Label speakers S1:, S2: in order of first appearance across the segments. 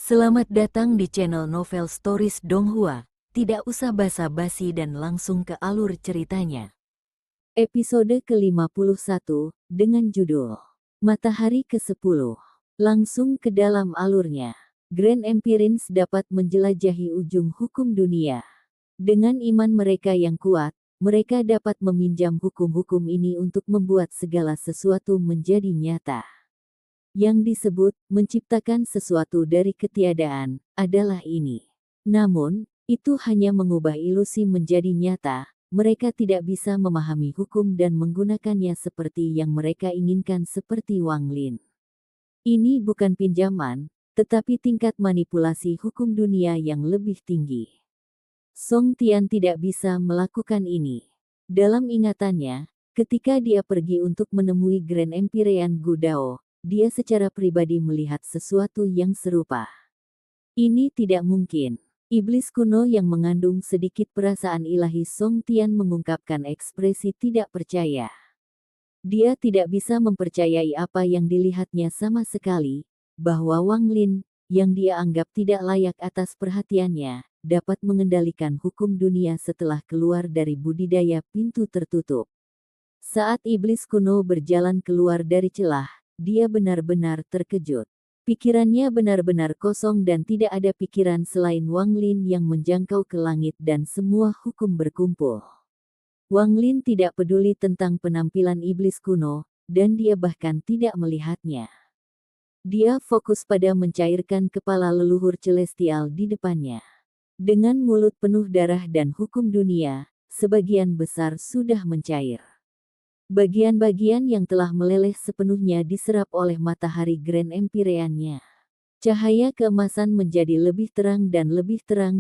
S1: Selamat datang di channel Novel Stories Donghua. Tidak usah basa-basi dan langsung ke alur ceritanya. Episode ke-51 dengan judul Matahari ke-10. Langsung ke dalam alurnya. Grand Empirins dapat menjelajahi ujung hukum dunia. Dengan iman mereka yang kuat, mereka dapat meminjam hukum-hukum ini untuk membuat segala sesuatu menjadi nyata. Yang disebut menciptakan sesuatu dari ketiadaan adalah ini. Namun, itu hanya mengubah ilusi menjadi nyata. Mereka tidak bisa memahami hukum dan menggunakannya seperti yang mereka inginkan seperti Wang Lin. Ini bukan pinjaman, tetapi tingkat manipulasi hukum dunia yang lebih tinggi. Song Tian tidak bisa melakukan ini. Dalam ingatannya, ketika dia pergi untuk menemui Grand Empyrean Gudao, dia secara pribadi melihat sesuatu yang serupa. Ini tidak mungkin. Iblis kuno yang mengandung sedikit perasaan ilahi Song Tian mengungkapkan ekspresi tidak percaya. Dia tidak bisa mempercayai apa yang dilihatnya sama sekali, bahwa Wang Lin, yang dia anggap tidak layak atas perhatiannya, dapat mengendalikan hukum dunia setelah keluar dari budidaya pintu tertutup. Saat iblis kuno berjalan keluar dari celah, dia benar-benar terkejut. Pikirannya benar-benar kosong dan tidak ada pikiran selain Wang Lin yang menjangkau ke langit dan semua hukum berkumpul. Wang Lin tidak peduli tentang penampilan iblis kuno, dan dia bahkan tidak melihatnya. Dia fokus pada mencairkan kepala leluhur celestial di depannya. Dengan mulut penuh darah dan hukum dunia, sebagian besar sudah mencair. Bagian-bagian yang telah meleleh sepenuhnya diserap oleh matahari Grand Empyrean-nya. Cahaya keemasan menjadi lebih terang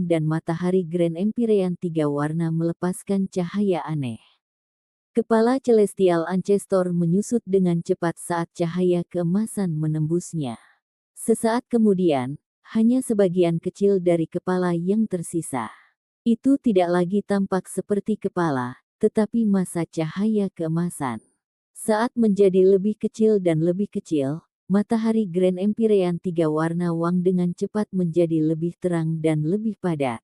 S1: dan matahari Grand Empyrean 3 warna melepaskan cahaya aneh. Kepala Celestial Ancestor menyusut dengan cepat saat cahaya keemasan menembusnya. Sesaat kemudian, hanya sebagian kecil dari kepala yang tersisa. Itu tidak lagi tampak seperti kepala, tetapi massa cahaya keemasan. Saat menjadi lebih kecil dan lebih kecil, matahari Grand Empyrean 3 warna Wang dengan cepat menjadi lebih terang dan lebih padat.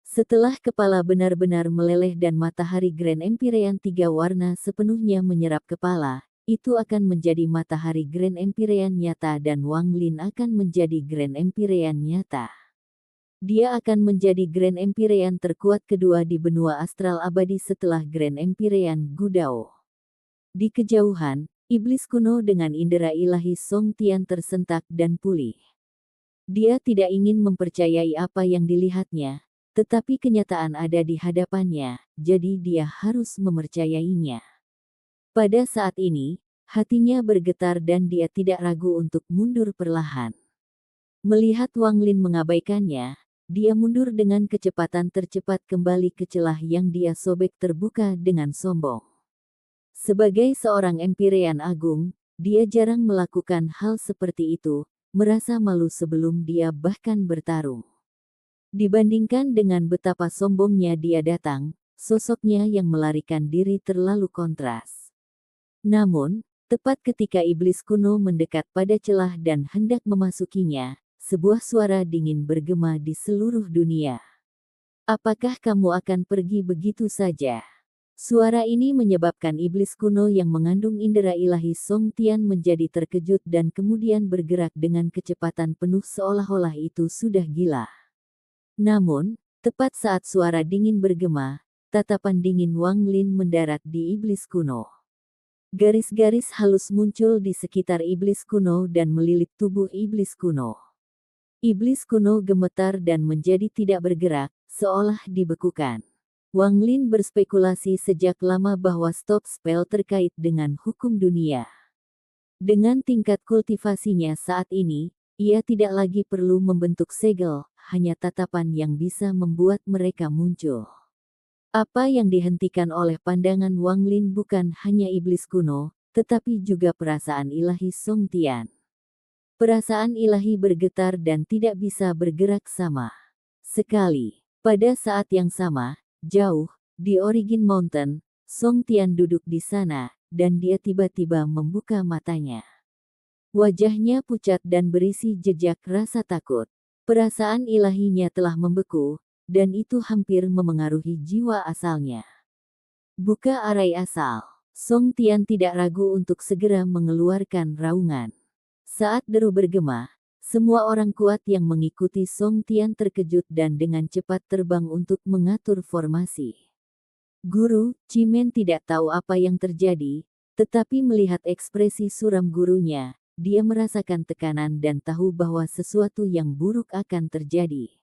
S1: Setelah kepala benar-benar meleleh dan matahari Grand Empyrean 3 warna sepenuhnya menyerap kepala, itu akan menjadi matahari Grand Empyrean nyata dan Wang Lin akan menjadi Grand Empyrean nyata. Dia akan menjadi Grand Empyrean terkuat kedua di benua astral abadi setelah Grand Empyrean Gudao. Di kejauhan, iblis kuno dengan indera ilahi Song Tian tersentak dan pulih. Dia tidak ingin mempercayai apa yang dilihatnya, tetapi kenyataan ada di hadapannya, jadi dia harus mempercayainya. Pada saat ini, hatinya bergetar dan dia tidak ragu untuk mundur perlahan. Melihat Wang Lin mengabaikannya, dia mundur dengan kecepatan tercepat kembali ke celah yang dia sobek terbuka dengan sombong. Sebagai seorang Empyrean agung, dia jarang melakukan hal seperti itu, merasa malu sebelum dia bahkan bertarung. Dibandingkan dengan betapa sombongnya dia datang, sosoknya yang melarikan diri terlalu kontras. Namun, tepat ketika iblis kuno mendekat pada celah dan hendak memasukinya, sebuah suara dingin bergema di seluruh dunia. Apakah kamu akan pergi begitu saja? Suara ini menyebabkan iblis kuno yang mengandung indera ilahi Song Tian menjadi terkejut dan kemudian bergerak dengan kecepatan penuh seolah-olah itu sudah gila. Namun, tepat saat suara dingin bergema, tatapan dingin Wang Lin mendarat di iblis kuno. Garis-garis halus muncul di sekitar iblis kuno dan melilit tubuh iblis kuno. Iblis kuno gemetar dan menjadi tidak bergerak, seolah dibekukan. Wang Lin berspekulasi sejak lama bahwa stop spell terkait dengan hukum dunia. Dengan tingkat kultivasinya saat ini, ia tidak lagi perlu membentuk segel, hanya tatapan yang bisa membuat mereka muncul. Apa yang dihentikan oleh pandangan Wang Lin bukan hanya iblis kuno, tetapi juga perasaan ilahi Song Tian. Perasaan ilahi bergetar dan tidak bisa bergerak sama sekali. Pada saat yang sama, jauh, di Origin Mountain, Song Tian duduk di sana, dan dia tiba-tiba membuka matanya. Wajahnya pucat dan berisi jejak rasa takut. Perasaan ilahinya telah membeku, dan itu hampir memengaruhi jiwa asalnya. Buka arai asal. Song Tian tidak ragu untuk segera mengeluarkan raungan. Saat deru bergema, semua orang kuat yang mengikuti Song Tian terkejut dan dengan cepat terbang untuk mengatur formasi. Guru, Cimen tidak tahu apa yang terjadi, tetapi melihat ekspresi suram gurunya, dia merasakan tekanan dan tahu bahwa sesuatu yang buruk akan terjadi.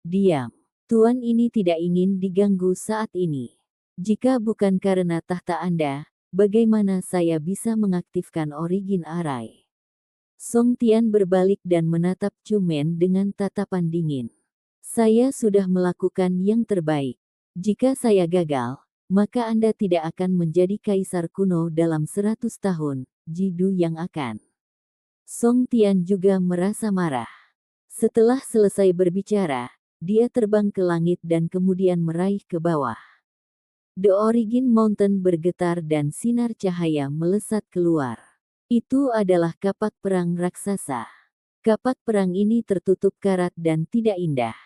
S1: Diam. Tuan ini tidak ingin diganggu saat ini. Jika bukan karena tahta Anda, bagaimana saya bisa mengaktifkan origin arai? Song Tian berbalik dan menatap Cimen dengan tatapan dingin. Saya sudah melakukan yang terbaik. Jika saya gagal, maka Anda tidak akan menjadi kaisar kuno dalam 100 tahun, Jidu yang akan. Song Tian juga merasa marah. Setelah selesai berbicara, dia terbang ke langit dan kemudian meraih ke bawah. The Origin Mountain bergetar dan sinar cahaya melesat keluar. Itu adalah kapak perang raksasa. Kapak perang ini tertutup karat dan tidak indah.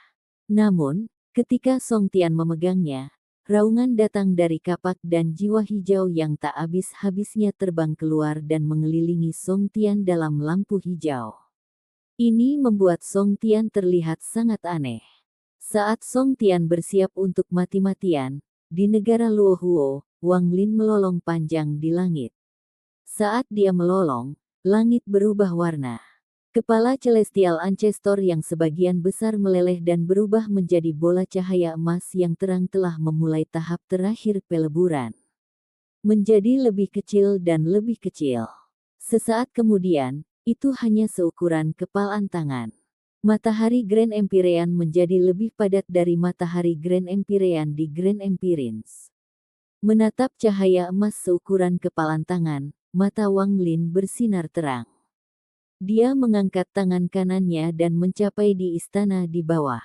S1: Namun, ketika Song Tian memegangnya, raungan datang dari kapak dan jiwa hijau yang tak habis-habisnya terbang keluar dan mengelilingi Song Tian dalam lampu hijau. Ini membuat Song Tian terlihat sangat aneh. Saat Song Tian bersiap untuk mati-matian, di negara Luohuo, Wang Lin melolong panjang di langit. Saat dia melolong, langit berubah warna. Kepala Celestial Ancestor yang sebagian besar meleleh dan berubah menjadi bola cahaya emas yang terang telah memulai tahap terakhir peleburan. Menjadi lebih kecil dan lebih kecil. Sesaat kemudian, itu hanya seukuran kepalan tangan. Matahari Grand Empyrean menjadi lebih padat dari matahari Grand Empyrean di Grand Empyreans. Menatap cahaya emas seukuran kepalan tangan, mata Wang Lin bersinar terang. Dia mengangkat tangan kanannya dan mencapai di istana di bawah.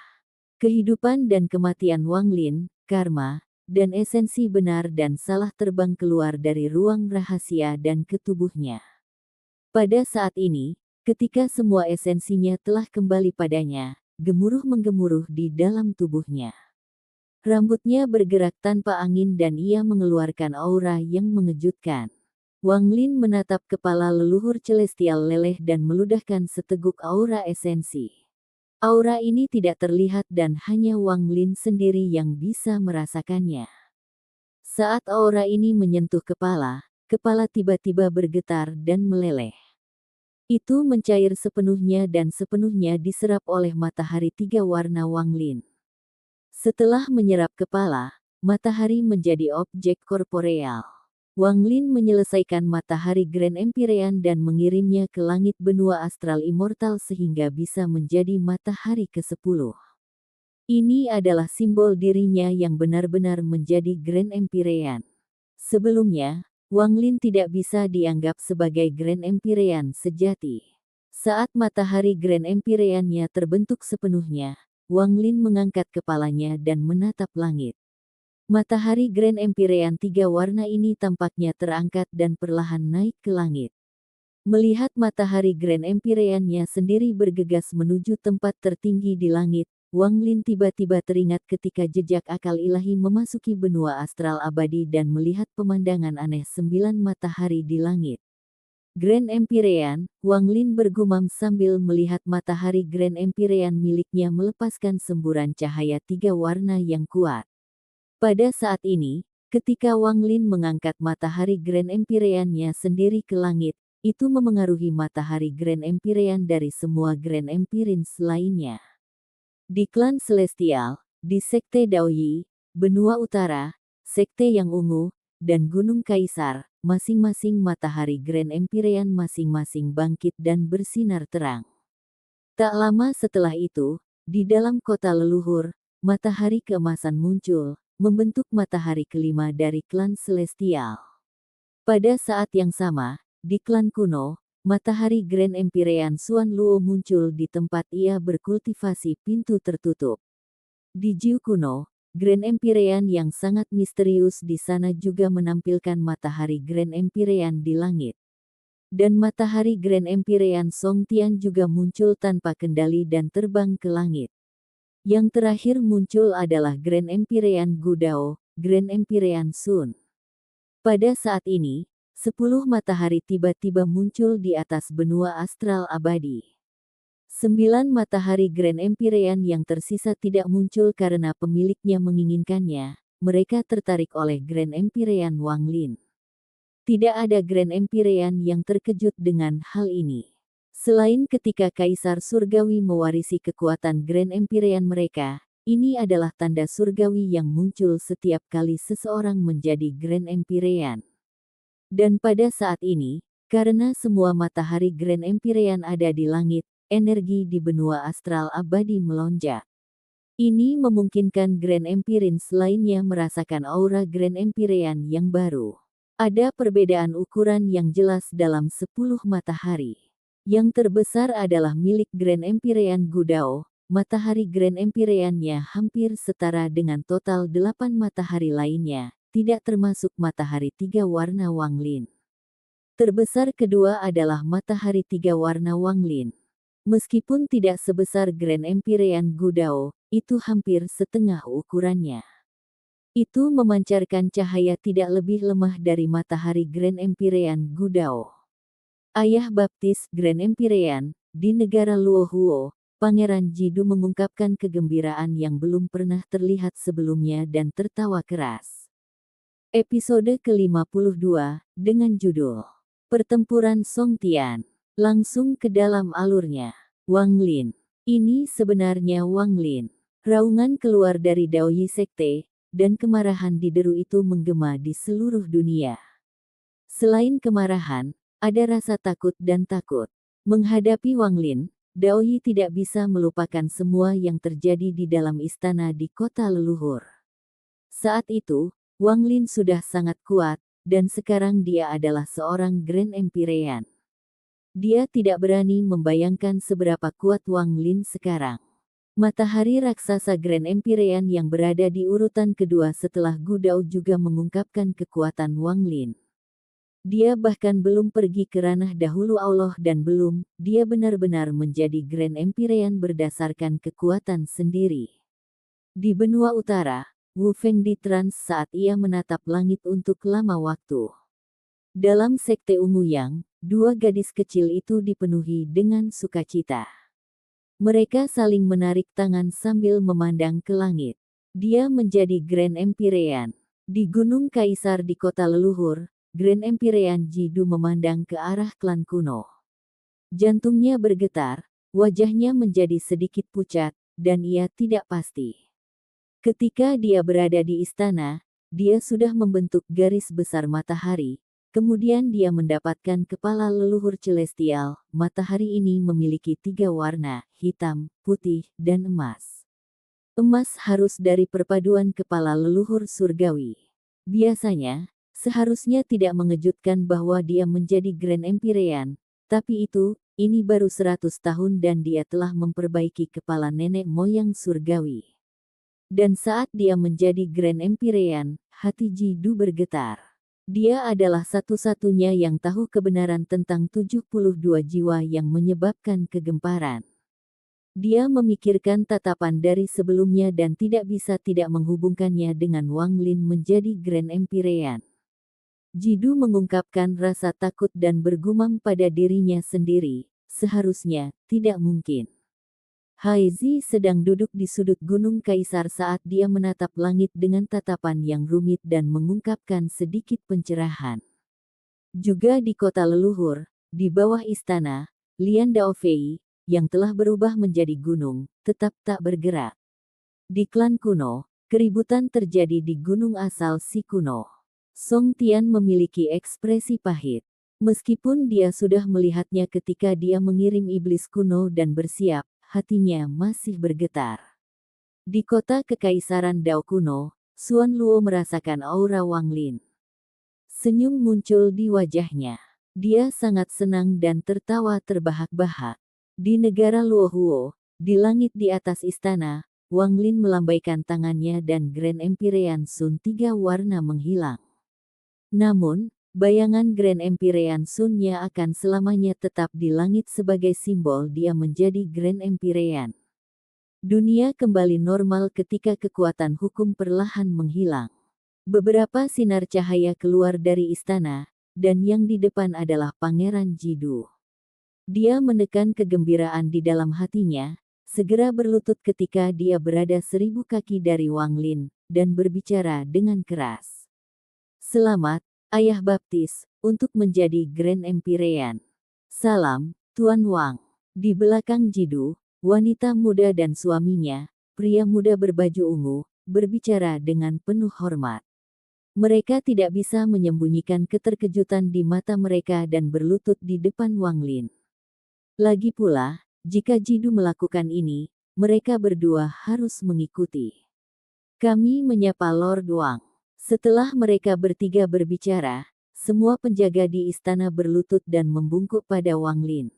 S1: Kehidupan dan kematian Wang Lin, karma, dan esensi benar dan salah terbang keluar dari ruang rahasia dan ke tubuhnya. Pada saat ini, ketika semua esensinya telah kembali padanya, gemuruh menggemuruh di dalam tubuhnya. Rambutnya bergerak tanpa angin dan ia mengeluarkan aura yang mengejutkan. Wang Lin menatap kepala leluhur celestial leleh dan meludahkan seteguk aura esensi. Aura ini tidak terlihat dan hanya Wang Lin sendiri yang bisa merasakannya. Saat aura ini menyentuh kepala tiba-tiba bergetar dan meleleh. Itu mencair sepenuhnya dan sepenuhnya diserap oleh matahari tiga warna Wang Lin. Setelah menyerap kepala, matahari menjadi objek korporeal. Wang Lin menyelesaikan matahari Grand Empyrean dan mengirimnya ke langit benua astral immortal sehingga bisa menjadi matahari ke-10. Ini adalah simbol dirinya yang benar-benar menjadi Grand Empyrean. Sebelumnya, Wang Lin tidak bisa dianggap sebagai Grand Empyrean sejati. Saat matahari Grand Empyrean-nya terbentuk sepenuhnya, Wang Lin mengangkat kepalanya dan menatap langit. Matahari Grand Empyrean tiga warna ini tampaknya terangkat dan perlahan naik ke langit. Melihat matahari Grand Empyrean-nya sendiri bergegas menuju tempat tertinggi di langit, Wang Lin tiba-tiba teringat ketika jejak akal ilahi memasuki benua astral abadi dan melihat pemandangan aneh 9 matahari di langit. Grand Empyrean, Wang Lin bergumam sambil melihat matahari Grand Empyrean miliknya melepaskan semburan cahaya tiga warna yang kuat. Pada saat ini, ketika Wang Lin mengangkat matahari Grand Empyrean-nya sendiri ke langit, itu memengaruhi matahari Grand Empyrean dari semua Grand Empyreans lainnya. Di klan Celestial, di Sekte Daoyi, Benua Utara, Sekte Yang Ungu, dan Gunung Kaisar, masing-masing matahari Grand Empyrean masing-masing bangkit dan bersinar terang. Tak lama setelah itu, di dalam kota leluhur, matahari keemasan muncul, membentuk matahari kelima dari klan Celestial. Pada saat yang sama, di klan kuno, matahari Grand Empyrean Xuan Luo muncul di tempat ia berkultivasi pintu tertutup. Di Jiu kuno, Grand Empyrean yang sangat misterius di sana juga menampilkan matahari Grand Empyrean di langit. Dan matahari Grand Empyrean Songtian juga muncul tanpa kendali dan terbang ke langit. Yang terakhir muncul adalah Grand Empyrean Gudao, Grand Empyrean Sun. Pada saat ini, 10 matahari tiba-tiba muncul di atas benua astral abadi. 9 matahari Grand Empyrean yang tersisa tidak muncul karena pemiliknya menginginkannya. Mereka tertarik oleh Grand Empyrean Wanglin. Tidak ada Grand Empyrean yang terkejut dengan hal ini. Selain ketika Kaisar Surgawi mewarisi kekuatan Grand Empyrean mereka, ini adalah tanda surgawi yang muncul setiap kali seseorang menjadi Grand Empyrean. Dan pada saat ini, karena semua matahari Grand Empyrean ada di langit, energi di benua astral abadi melonjak. Ini memungkinkan Grand Empyreans lainnya merasakan aura Grand Empyrean yang baru. Ada perbedaan ukuran yang jelas dalam 10 matahari. Yang terbesar adalah milik Grand Empyrean Gudao, matahari Grand Empyrean-nya hampir setara dengan total 8 matahari lainnya, tidak termasuk matahari 3 warna Wanglin. Terbesar kedua adalah matahari 3 warna Wanglin. Meskipun tidak sebesar Grand Empyrean Gudao, itu hampir setengah ukurannya. Itu memancarkan cahaya tidak lebih lemah dari matahari Grand Empyrean Gudao. Ayah baptis Grand Empyrean, di negara Luohuo, Pangeran Jidu mengungkapkan kegembiraan yang belum pernah terlihat sebelumnya dan tertawa keras. Episode ke-52, dengan judul Pertempuran Songtian. Langsung ke dalam alurnya. Wanglin. Ini sebenarnya Wanglin. Raungan keluar dari Daoyi Sekte, dan kemarahan di deru itu menggema di seluruh dunia. Selain kemarahan, ada rasa takut dan takut. Menghadapi Wanglin, Daoyi tidak bisa melupakan semua yang terjadi di dalam istana di kota leluhur. Saat itu, Wanglin sudah sangat kuat, dan sekarang dia adalah seorang Grand Empyrean. Dia tidak berani membayangkan seberapa kuat Wanglin sekarang. Matahari raksasa Grand Empyrean yang berada di urutan kedua setelah Gudao juga mengungkapkan kekuatan Wanglin. Dia bahkan belum pergi ke ranah dahulu Allah dan dia benar-benar menjadi Grand Empyrean berdasarkan kekuatan sendiri. Di benua utara, Wu Feng ditrans saat ia menatap langit untuk lama waktu. Dalam sekte ungu yang, 2 gadis kecil itu dipenuhi dengan sukacita. Mereka saling menarik tangan sambil memandang ke langit. Dia menjadi Grand Empyrean. Di Gunung Kaisar di kota leluhur, Grand Empyrean Jidu memandang ke arah klan kuno. Jantungnya bergetar, wajahnya menjadi sedikit pucat, dan ia tidak pasti. Ketika dia berada di istana, dia sudah membentuk garis besar matahari. Kemudian dia mendapatkan kepala leluhur celestial. Matahari ini memiliki 3 warna, hitam, putih, dan emas. Emas harus dari perpaduan kepala leluhur surgawi. Biasanya, seharusnya tidak mengejutkan bahwa dia menjadi Grand Empyrean, tapi ini baru 100 tahun dan dia telah memperbaiki kepala nenek moyang surgawi. Dan saat dia menjadi Grand Empyrean, hati Jidu bergetar. Dia adalah satu-satunya yang tahu kebenaran tentang 72 jiwa yang menyebabkan kegemparan. Dia memikirkan tatapan dari sebelumnya dan tidak bisa tidak menghubungkannya dengan Wanglin menjadi Grand Empyrean. Jidu mengungkapkan rasa takut dan bergumam pada dirinya sendiri, seharusnya tidak mungkin. Haizi sedang duduk di sudut Gunung Kaisar saat dia menatap langit dengan tatapan yang rumit dan mengungkapkan sedikit pencerahan. Juga di kota leluhur, di bawah istana, Lian Daofei, yang telah berubah menjadi gunung, tetap tak bergerak. Di klan kuno, keributan terjadi di gunung asal si kuno. Song Tian memiliki ekspresi pahit. Meskipun dia sudah melihatnya ketika dia mengirim iblis kuno dan bersiap, hatinya masih bergetar. Di kota kekaisaran Dao kuno, Xuan Luo merasakan aura Wanglin. Senyum muncul di wajahnya. Dia sangat senang dan tertawa terbahak-bahak. Di negara Luohuo, di langit di atas istana, Wanglin melambaikan tangannya dan Grand Empyrean Sun 3 warna menghilang. Namun, bayangan Grand Empyrean Sun-nya akan selamanya tetap di langit sebagai simbol dia menjadi Grand Empyrean. Dunia kembali normal ketika kekuatan hukum perlahan menghilang. Beberapa sinar cahaya keluar dari istana, dan yang di depan adalah Pangeran Jidu. Dia menekan kegembiraan di dalam hatinya, segera berlutut ketika dia berada 1000 kaki dari Wang Lin, dan berbicara dengan keras. Selamat, Ayah Baptis, untuk menjadi Grand Empyrean. Salam, Tuan Wang. Di belakang Jidu, wanita muda dan suaminya, pria muda berbaju ungu, berbicara dengan penuh hormat. Mereka tidak bisa menyembunyikan keterkejutan di mata mereka dan berlutut di depan Wang Lin. Lagi pula, jika Jidu melakukan ini, mereka berdua harus mengikuti. Kami menyapa Lord Wang. Setelah mereka bertiga berbicara, semua penjaga di istana berlutut dan membungkuk pada Wang Lin.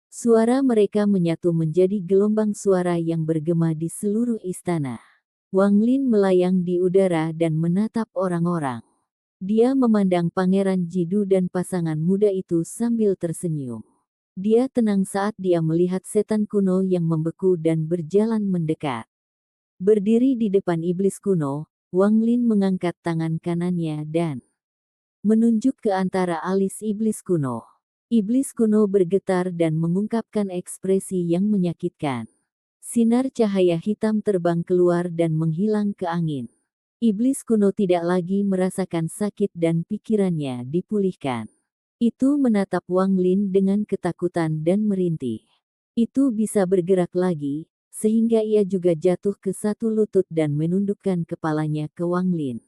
S1: Suara mereka menyatu menjadi gelombang suara yang bergema di seluruh istana. Wang Lin melayang di udara dan menatap orang-orang. Dia memandang Pangeran Jidu dan pasangan muda itu sambil tersenyum. Dia tenang saat dia melihat setan kuno yang membeku dan berjalan mendekat. Berdiri di depan iblis kuno, Wang Lin mengangkat tangan kanannya dan menunjuk ke antara alis iblis kuno. Iblis kuno bergetar dan mengungkapkan ekspresi yang menyakitkan. Sinar cahaya hitam terbang keluar dan menghilang ke angin. Iblis kuno tidak lagi merasakan sakit dan pikirannya dipulihkan. Itu menatap Wang Lin dengan ketakutan dan merintih. Itu bisa bergerak lagi, sehingga ia juga jatuh ke satu lutut dan menundukkan kepalanya ke Wang Lin.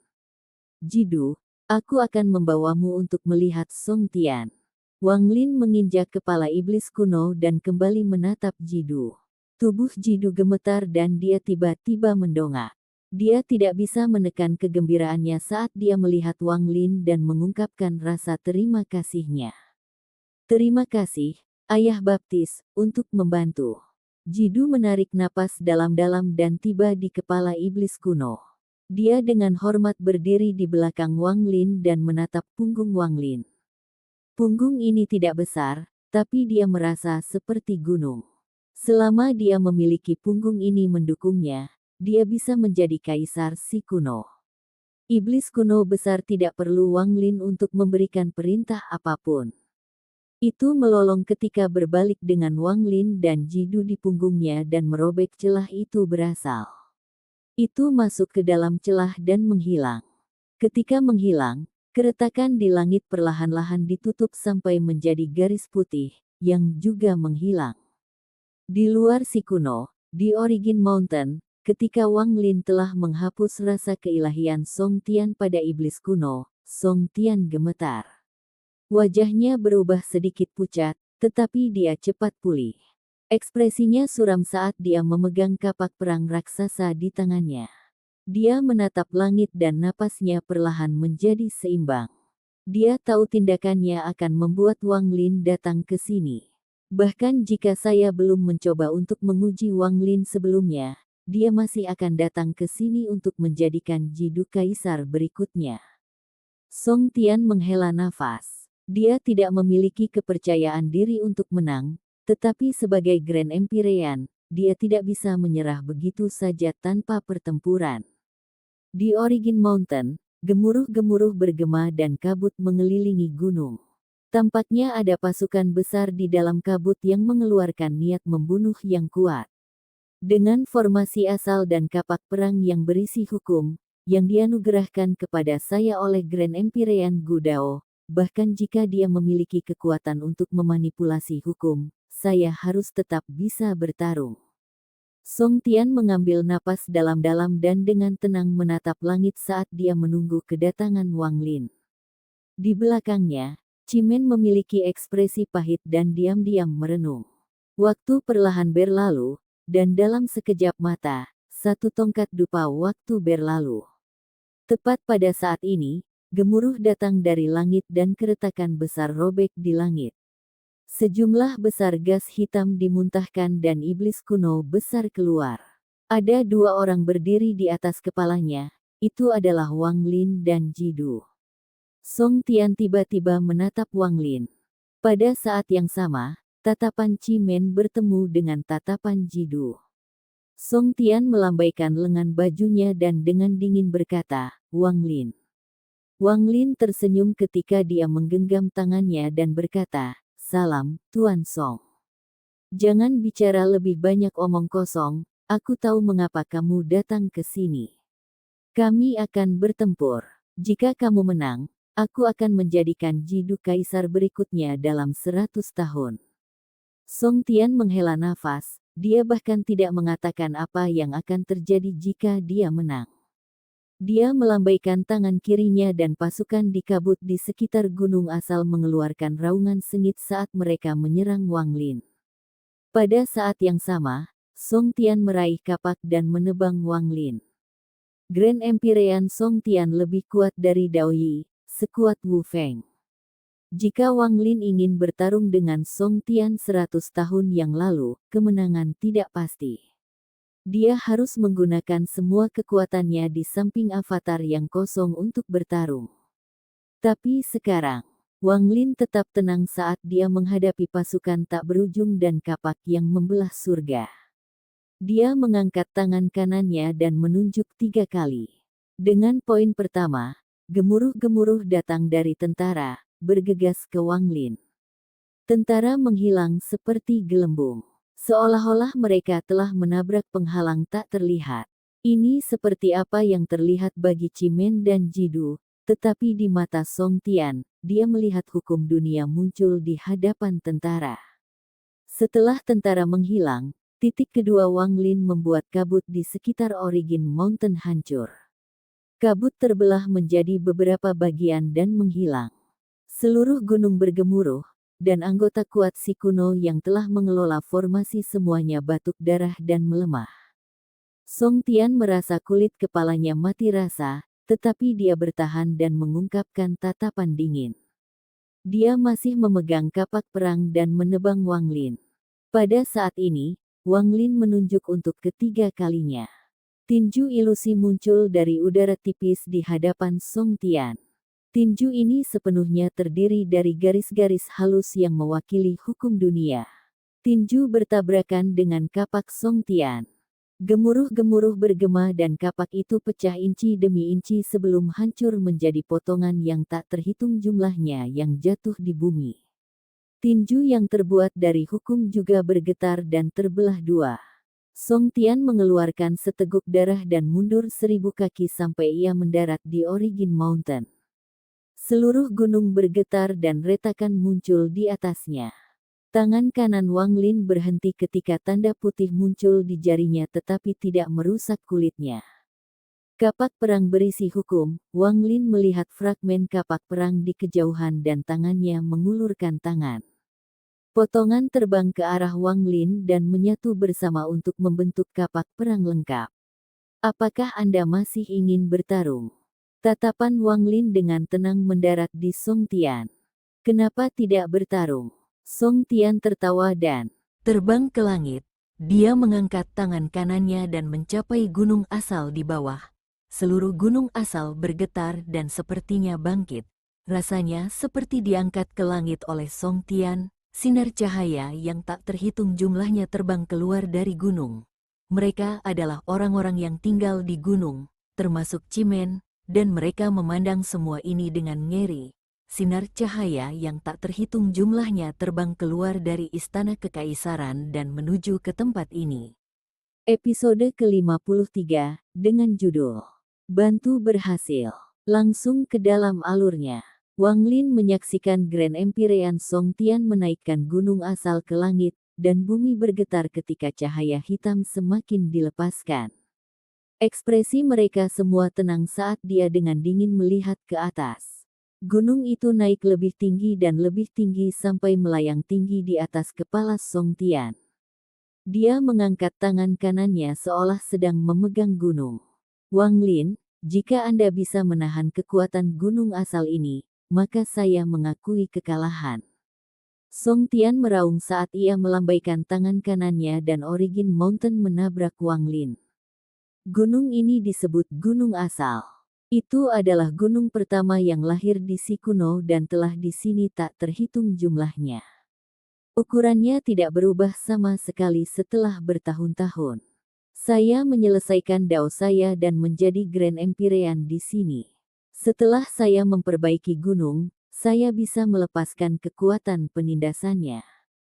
S1: Jidu, aku akan membawamu untuk melihat Song Tian. Wang Lin menginjak kepala iblis kuno dan kembali menatap Jidu. Tubuh Jidu gemetar dan dia tiba-tiba mendongak. Dia tidak bisa menekan kegembiraannya saat dia melihat Wang Lin dan mengungkapkan rasa terima kasihnya. Terima kasih, Ayah Baptis, untuk membantu. Jidu menarik napas dalam-dalam dan tiba di kepala iblis kuno. Dia dengan hormat berdiri di belakang Wang Lin dan menatap punggung Wang Lin. Punggung ini tidak besar, tapi dia merasa seperti gunung. Selama dia memiliki punggung ini mendukungnya, dia bisa menjadi kaisar si kuno. Iblis kuno besar tidak perlu Wang Lin untuk memberikan perintah apapun. Itu melolong ketika berbalik dengan Wang Lin dan Jidu di punggungnya dan merobek celah itu berasal. Itu masuk ke dalam celah dan menghilang. Ketika menghilang, keretakan di langit perlahan-lahan ditutup sampai menjadi garis putih, yang juga menghilang. Di luar si kuno, di Origin Mountain, ketika Wang Lin telah menghapus rasa keilahian Song Tian pada iblis kuno, Song Tian gemetar. Wajahnya berubah sedikit pucat, tetapi dia cepat pulih. Ekspresinya suram saat dia memegang kapak perang raksasa di tangannya. Dia menatap langit dan napasnya perlahan menjadi seimbang. Dia tahu tindakannya akan membuat Wang Lin datang ke sini. Bahkan jika saya belum mencoba untuk menguji Wang Lin sebelumnya, dia masih akan datang ke sini untuk menjadikan Jidu kaisar berikutnya. Song Tian menghela nafas. Dia tidak memiliki kepercayaan diri untuk menang, tetapi sebagai Grand Empyrean, dia tidak bisa menyerah begitu saja tanpa pertempuran. Di Origin Mountain, gemuruh-gemuruh bergema dan kabut mengelilingi gunung. Tampaknya ada pasukan besar di dalam kabut yang mengeluarkan niat membunuh yang kuat. Dengan formasi asal dan kapak perang yang berisi hukum, yang dianugerahkan kepada saya oleh Grand Empyrean Gudao, bahkan jika dia memiliki kekuatan untuk memanipulasi hukum, saya harus tetap bisa bertarung. Song Tian mengambil napas dalam-dalam dan dengan tenang menatap langit saat dia menunggu kedatangan Wang Lin. Di belakangnya, Cimen memiliki ekspresi pahit dan diam-diam merenung. Waktu perlahan berlalu, dan dalam sekejap mata, satu tongkat dupa waktu berlalu. Tepat pada saat ini, gemuruh datang dari langit dan keretakan besar robek di langit. Sejumlah besar gas hitam dimuntahkan dan iblis kuno besar keluar. Ada dua orang berdiri di atas kepalanya, itu adalah Wang Lin dan Jidu. Song Tian tiba-tiba menatap Wang Lin. Pada saat yang sama, tatapan Cimen bertemu dengan tatapan Jidu. Song Tian melambaikan lengan bajunya dan dengan dingin berkata, "Wang Lin." Wang Lin tersenyum ketika dia menggenggam tangannya dan berkata, "Salam, Tuan Song. Jangan bicara lebih banyak omong kosong, aku tahu mengapa kamu datang ke sini. Kami akan bertempur. Jika kamu menang, aku akan menjadikan Jidu kaisar berikutnya dalam 100 tahun." Song Tian menghela nafas, dia bahkan tidak mengatakan apa yang akan terjadi jika dia menang. Dia melambaikan tangan kirinya dan pasukan di kabut di sekitar gunung asal mengeluarkan raungan sengit saat mereka menyerang Wang Lin. Pada saat yang sama, Song Tian meraih kapak dan menebang Wang Lin. Grand Empyrean Song Tian lebih kuat dari Dao Yi, sekuat Wu Feng. Jika Wang Lin ingin bertarung dengan Song Tian 100 tahun yang lalu, kemenangan tidak pasti. Dia harus menggunakan semua kekuatannya di samping avatar yang kosong untuk bertarung. Tapi sekarang, Wang Lin tetap tenang saat dia menghadapi pasukan tak berujung dan kapak yang membelah surga. Dia mengangkat tangan kanannya dan menunjuk 3 kali. Dengan poin pertama, gemuruh-gemuruh datang dari tentara, bergegas ke Wang Lin. Tentara menghilang seperti gelembung. Seolah-olah mereka telah menabrak penghalang tak terlihat. Ini seperti apa yang terlihat bagi Cimen dan Jidu, tetapi di mata Song Tian, dia melihat hukum dunia muncul di hadapan tentara. Setelah tentara menghilang, titik kedua Wang Lin membuat kabut di sekitar Origin Mountain hancur. Kabut terbelah menjadi beberapa bagian dan menghilang. Seluruh gunung bergemuruh, dan anggota kuat si kuno yang telah mengelola formasi semuanya batuk darah dan melemah. Song Tian merasa kulit kepalanya mati rasa, tetapi dia bertahan dan mengungkapkan tatapan dingin. Dia masih memegang kapak perang dan menebang Wang Lin. Pada saat ini, Wang Lin menunjuk untuk ketiga kalinya. Tinju ilusi muncul dari udara tipis di hadapan Song Tian. Tinju ini sepenuhnya terdiri dari garis-garis halus yang mewakili hukum dunia. Tinju bertabrakan dengan kapak Song Tian. Gemuruh-gemuruh bergema dan kapak itu pecah inci demi inci sebelum hancur menjadi potongan yang tak terhitung jumlahnya yang jatuh di bumi. Tinju yang terbuat dari hukum juga bergetar dan terbelah dua. Song Tian mengeluarkan seteguk darah dan mundur 1000 kaki sampai ia mendarat di Origin Mountain. Seluruh gunung bergetar dan retakan muncul di atasnya. Tangan kanan Wang Lin berhenti ketika tanda putih muncul di jarinya tetapi tidak merusak kulitnya. Kapak perang berisi hukum, Wang Lin melihat fragmen kapak perang di kejauhan dan tangannya mengulurkan tangan. Potongan terbang ke arah Wang Lin dan menyatu bersama untuk membentuk kapak perang lengkap. "Apakah Anda masih ingin bertarung?" Tatapan Wang Lin dengan tenang mendarat di Song Tian. "Kenapa tidak bertarung?" Song Tian tertawa dan terbang ke langit. Dia mengangkat tangan kanannya dan mencapai gunung asal di bawah. Seluruh gunung asal bergetar dan sepertinya bangkit. Rasanya seperti diangkat ke langit oleh Song Tian, sinar cahaya yang tak terhitung jumlahnya terbang keluar dari gunung. Mereka adalah orang-orang yang tinggal di gunung, termasuk Cimen, dan mereka memandang semua ini dengan ngeri. Sinar cahaya yang tak terhitung jumlahnya terbang keluar dari istana kekaisaran dan menuju ke tempat ini. Episode ke-53, dengan judul Bantu Berhasil. Langsung ke dalam alurnya. Wang Lin menyaksikan Grand Empyrean Song Tian menaikkan gunung asal ke langit, dan bumi bergetar ketika cahaya hitam semakin dilepaskan. Ekspresi mereka semua tenang saat dia dengan dingin melihat ke atas. Gunung itu naik lebih tinggi dan lebih tinggi sampai melayang tinggi di atas kepala Song Tian. Dia mengangkat tangan kanannya seolah sedang memegang gunung. "Wang Lin, jika Anda bisa menahan kekuatan gunung asal ini, maka saya mengakui kekalahan." Song Tian meraung saat ia melambaikan tangan kanannya dan Origin Mountain menabrak Wang Lin. Gunung ini disebut Gunung Asal. Itu adalah gunung pertama yang lahir di si kuno dan telah di sini tak terhitung jumlahnya. Ukurannya tidak berubah sama sekali setelah bertahun-tahun. Saya menyelesaikan dao saya dan menjadi Grand Empyrean di sini. Setelah saya memperbaiki gunung, saya bisa melepaskan kekuatan penindasannya.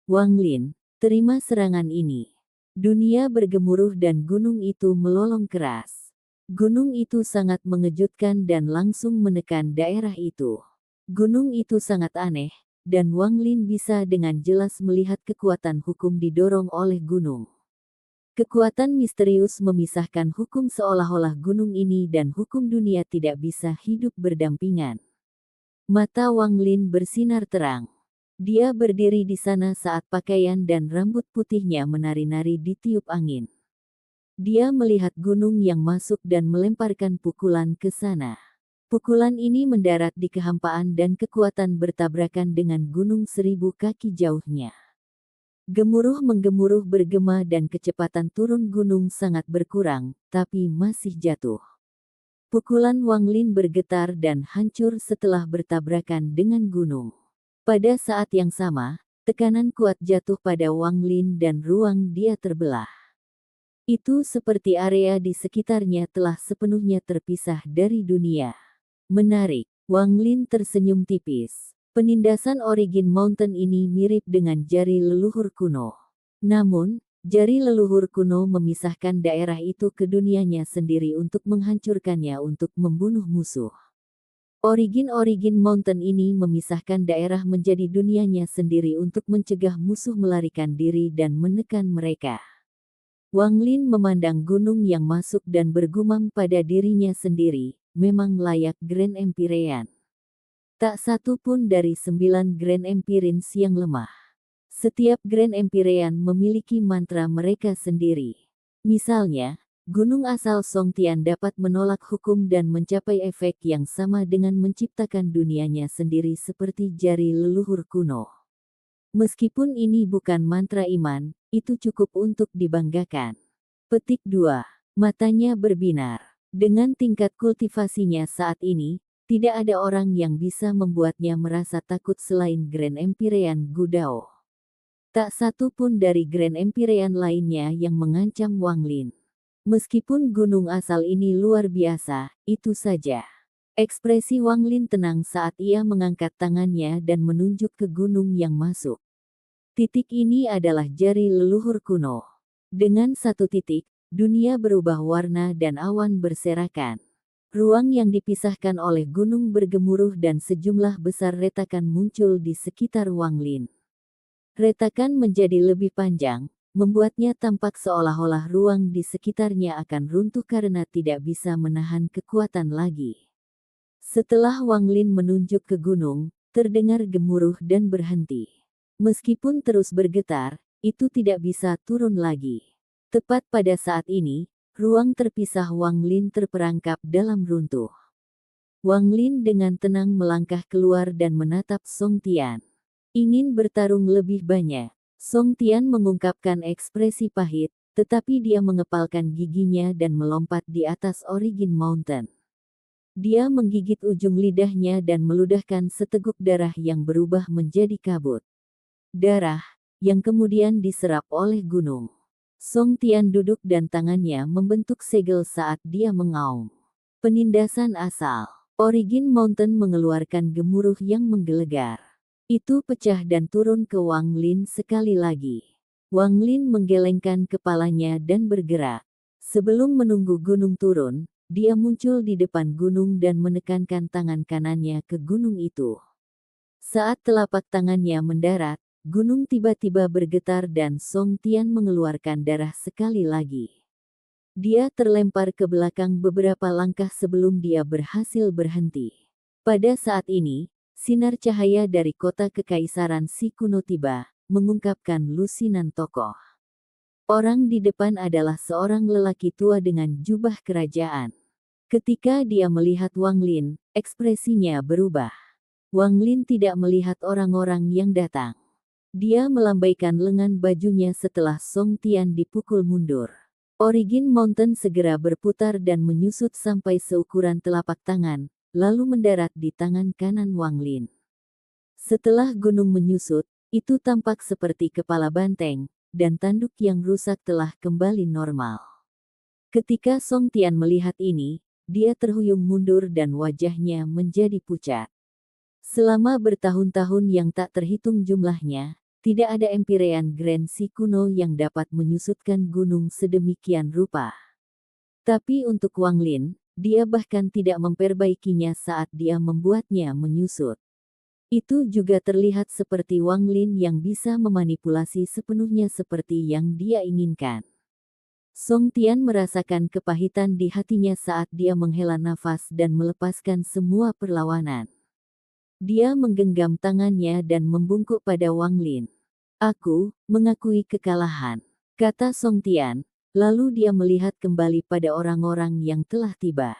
S1: Wang Lin, terima serangan ini. Dunia bergemuruh dan gunung itu melolong keras. Gunung itu sangat mengejutkan dan langsung menekan daerah itu. Gunung itu sangat aneh, dan Wang Lin bisa dengan jelas melihat kekuatan hukum didorong oleh gunung. Kekuatan misterius memisahkan hukum seolah-olah gunung ini dan hukum dunia tidak bisa hidup berdampingan. Mata Wang Lin bersinar terang. Dia berdiri di sana saat pakaian dan rambut putihnya menari-nari ditiup angin. Dia melihat gunung yang masuk dan melemparkan pukulan ke sana. Pukulan ini mendarat di kehampaan dan kekuatan bertabrakan dengan gunung 1000 kaki jauhnya. Gemuruh menggemuruh bergema dan kecepatan turun gunung sangat berkurang, tapi masih jatuh. Pukulan Wang Lin bergetar dan hancur setelah bertabrakan dengan gunung. Pada saat yang sama, tekanan kuat jatuh pada Wang Lin dan ruang dia terbelah. Itu seperti area di sekitarnya telah sepenuhnya terpisah dari dunia. Menarik, Wang Lin tersenyum tipis. Penindasan Origin Mountain ini mirip dengan jari leluhur kuno. Namun, jari leluhur kuno memisahkan daerah itu ke dunianya sendiri untuk menghancurkannya untuk membunuh musuh. Origin Mountain ini memisahkan daerah menjadi dunianya sendiri untuk mencegah musuh melarikan diri dan menekan mereka. Wang Lin memandang gunung yang masuk dan bergumam pada dirinya sendiri, memang layak Grand Empyrean. Tak satu pun dari 9 Grand Empyreans yang lemah. Setiap Grand Empyrean memiliki mantra mereka sendiri. Misalnya, gunung asal Songtian dapat menolak hukum dan mencapai efek yang sama dengan menciptakan dunianya sendiri seperti jari leluhur kuno. Meskipun ini bukan mantra iman, itu cukup untuk dibanggakan. Petik 2. Matanya berbinar. Dengan tingkat kultivasinya saat ini, tidak ada orang yang bisa membuatnya merasa takut selain Grand Empyrean Gudao. Tak satu pun dari Grand Empyrean lainnya yang mengancam Wang Lin. Meskipun gunung asal ini luar biasa, itu saja. Ekspresi Wang Lin tenang saat ia mengangkat tangannya dan menunjuk ke gunung yang masuk. Titik ini adalah jari leluhur kuno. Dengan satu titik, dunia berubah warna dan awan berserakan. Ruang yang dipisahkan oleh gunung bergemuruh dan sejumlah besar retakan muncul di sekitar Wang Lin. Retakan menjadi lebih panjang, membuatnya tampak seolah-olah ruang di sekitarnya akan runtuh karena tidak bisa menahan kekuatan lagi. Setelah Wang Lin menunjuk ke gunung, terdengar gemuruh dan berhenti. Meskipun terus bergetar, itu tidak bisa turun lagi. Tepat pada saat ini, ruang terpisah Wang Lin terperangkap dalam runtuh. Wang Lin dengan tenang melangkah keluar dan menatap Song Tian. Ingin bertarung lebih banyak. Song Tian mengungkapkan ekspresi pahit, tetapi dia mengepalkan giginya dan melompat di atas Origin Mountain. Dia menggigit ujung lidahnya dan meludahkan seteguk darah yang berubah menjadi kabut. Darah, yang kemudian diserap oleh gunung. Song Tian duduk dan tangannya membentuk segel saat dia mengaum. Penindasan asal. Origin Mountain mengeluarkan gemuruh yang menggelegar. Itu pecah dan turun ke Wang Lin sekali lagi. Wang Lin menggelengkan kepalanya dan bergerak. Sebelum menunggu gunung turun, dia muncul di depan gunung dan menekankan tangan kanannya ke gunung itu. Saat telapak tangannya mendarat, gunung tiba-tiba bergetar dan Song Tian mengeluarkan darah sekali lagi. Dia terlempar ke belakang beberapa langkah sebelum dia berhasil berhenti. Pada saat ini, sinar cahaya dari kota kekaisaran si kuno tiba, mengungkapkan lusinan tokoh. Orang di depan adalah seorang lelaki tua dengan jubah kerajaan. Ketika dia melihat Wang Lin, ekspresinya berubah. Wang Lin tidak melihat orang-orang yang datang. Dia melambaikan lengan bajunya setelah Song Tian dipukul mundur. Origin Mountain segera berputar dan menyusut sampai seukuran telapak tangan, lalu mendarat di tangan kanan Wang Lin. Setelah gunung menyusut, itu tampak seperti kepala banteng, dan tanduk yang rusak telah kembali normal. Ketika Song Tian melihat ini, dia terhuyung mundur dan wajahnya menjadi pucat. Selama bertahun-tahun yang tak terhitung jumlahnya, tidak ada Empirean Grand Si kuno yang dapat menyusutkan gunung sedemikian rupa. Tapi untuk Wang Lin, dia bahkan tidak memperbaikinya saat dia membuatnya menyusut. Itu juga terlihat seperti Wang Lin yang bisa memanipulasi sepenuhnya seperti yang dia inginkan. Song Tian merasakan kepahitan di hatinya saat dia menghela nafas dan melepaskan semua perlawanan. Dia menggenggam tangannya dan membungkuk pada Wang Lin. "Aku mengakui kekalahan," kata Song Tian, lalu dia melihat kembali pada orang-orang yang telah tiba.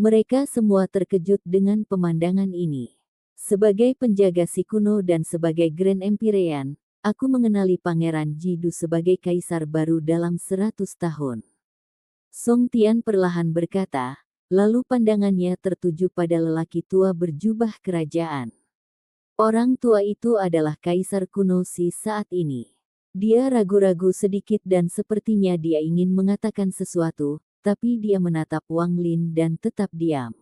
S1: Mereka semua terkejut dengan pemandangan ini. Sebagai penjaga Si kuno dan sebagai Grand Empirean, aku mengenali Pangeran Jidu sebagai kaisar baru dalam 100 tahun. Song Tian perlahan berkata, lalu pandangannya tertuju pada lelaki tua berjubah kerajaan. Orang tua itu adalah kaisar kuno Si saat ini. Dia ragu-ragu sedikit dan sepertinya dia ingin mengatakan sesuatu, tapi dia menatap Wang Lin dan tetap diam.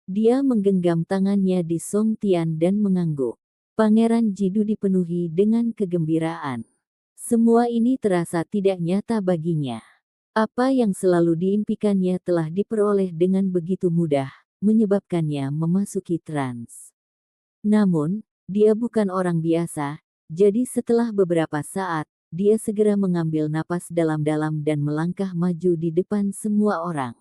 S1: Dia menggenggam tangannya di Song Tian dan mengangguk. Pangeran Jidu dipenuhi dengan kegembiraan. Semua ini terasa tidak nyata baginya. Apa yang selalu diimpikannya telah diperoleh dengan begitu mudah, menyebabkannya memasuki trans. Namun, dia bukan orang biasa, jadi setelah beberapa saat, dia segera mengambil napas dalam-dalam dan melangkah maju di depan semua orang.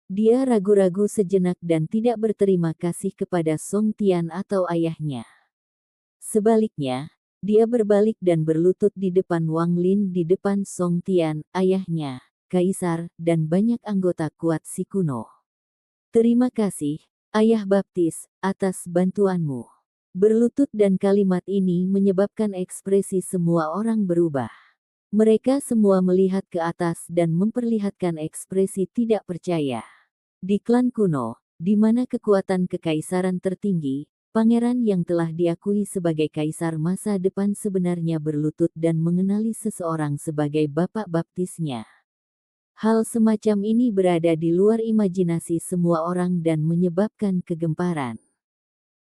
S1: Dia ragu-ragu sejenak dan tidak berterima kasih kepada Song Tian atau ayahnya. Sebaliknya, dia berbalik dan berlutut di depan Wang Lin di depan Song Tian, ayahnya, kaisar, dan banyak anggota kuat Si kuno. "Terima kasih, Ayah Baptis, atas bantuanmu." Berlutut dan kalimat ini menyebabkan ekspresi semua orang berubah. Mereka semua melihat ke atas dan memperlihatkan ekspresi tidak percaya. Di klan kuno, di mana kekuatan kekaisaran tertinggi, pangeran yang telah diakui sebagai kaisar masa depan sebenarnya berlutut dan mengenali seseorang sebagai bapak baptisnya. Hal semacam ini berada di luar imajinasi semua orang dan menyebabkan kegemparan.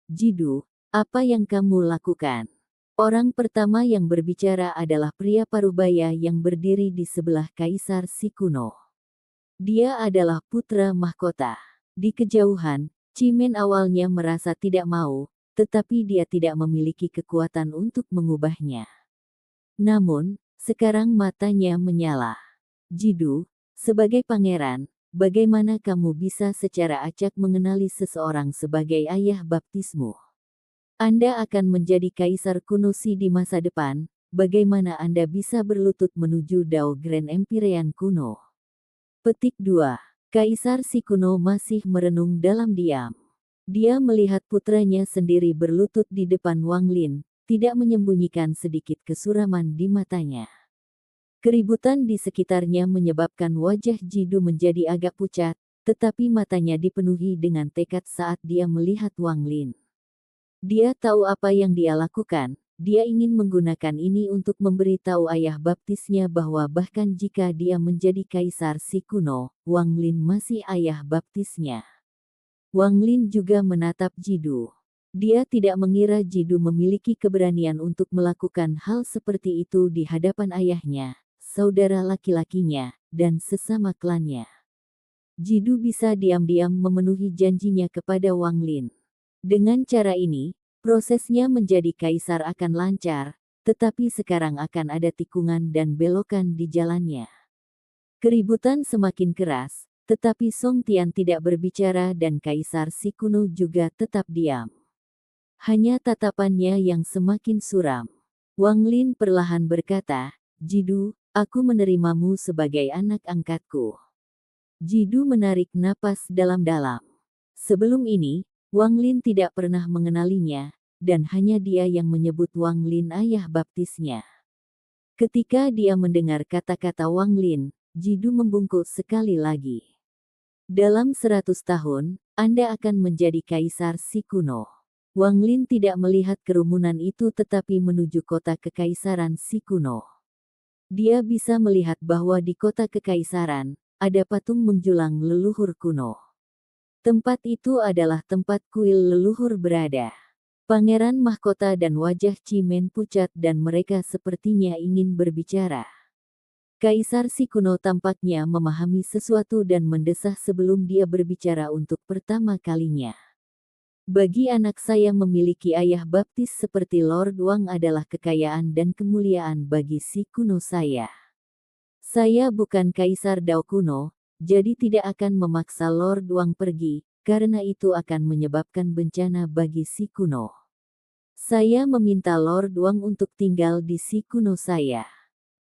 S1: "Jidu, apa yang kamu lakukan?" Orang pertama yang berbicara adalah pria parubaya yang berdiri di sebelah kaisar Si kuno. Dia adalah putra mahkota. Di kejauhan, Cimen awalnya merasa tidak mau, tetapi dia tidak memiliki kekuatan untuk mengubahnya. Namun, sekarang matanya menyala. "Jidu, sebagai pangeran, bagaimana kamu bisa secara acak mengenali seseorang sebagai ayah baptismu? Anda akan menjadi kaisar kuno Si di masa depan, bagaimana Anda bisa berlutut menuju Dao Grand Empirean kuno?" Petik 2. Kaisar Si kuno masih merenung dalam diam. Dia melihat putranya sendiri berlutut di depan Wang Lin, tidak menyembunyikan sedikit kesuraman di matanya. Keributan di sekitarnya menyebabkan wajah Jidu menjadi agak pucat, tetapi matanya dipenuhi dengan tekad saat dia melihat Wang Lin. Dia tahu apa yang dia lakukan. Dia ingin menggunakan ini untuk memberitahu ayah baptisnya bahwa bahkan jika dia menjadi kaisar Si kuno, Wang Lin masih ayah baptisnya. Wang Lin juga menatap Jidu. Dia tidak mengira Jidu memiliki keberanian untuk melakukan hal seperti itu di hadapan ayahnya, saudara laki-lakinya, dan sesama klannya. Jidu bisa diam-diam memenuhi janjinya kepada Wang Lin. Dengan cara ini, prosesnya menjadi kaisar akan lancar, tetapi sekarang akan ada tikungan dan belokan di jalannya. Keributan semakin keras, tetapi Song Tian tidak berbicara dan kaisar Si kuno juga tetap diam. Hanya tatapannya yang semakin suram. Wang Lin perlahan berkata, "Jidu, aku menerimamu sebagai anak angkatku." Jidu menarik napas dalam-dalam. Sebelum ini, Wang Lin tidak pernah mengenalinya, dan hanya dia yang menyebut Wang Lin ayah baptisnya. Ketika dia mendengar kata-kata Wang Lin, Jidu membungkuk sekali lagi. Dalam 100 tahun, Anda akan menjadi kaisar si kuno. Wang Lin tidak melihat kerumunan itu tetapi menuju kota kekaisaran si kuno. Dia bisa melihat bahwa di kota kekaisaran, ada patung menjulang leluhur kuno. Tempat itu adalah tempat kuil leluhur berada. Pangeran mahkota dan wajah Cimen pucat dan mereka sepertinya ingin berbicara. Kaisar si kuno tampaknya memahami sesuatu dan mendesah sebelum dia berbicara untuk pertama kalinya. Bagi anak saya memiliki ayah baptis seperti Lord Wang adalah kekayaan dan kemuliaan bagi si kuno saya. Saya bukan Kaisar Dao kuno, jadi tidak akan memaksa Lord Wang pergi, karena itu akan menyebabkan bencana bagi si kuno. Saya meminta Lord Wang untuk tinggal di si kuno saya.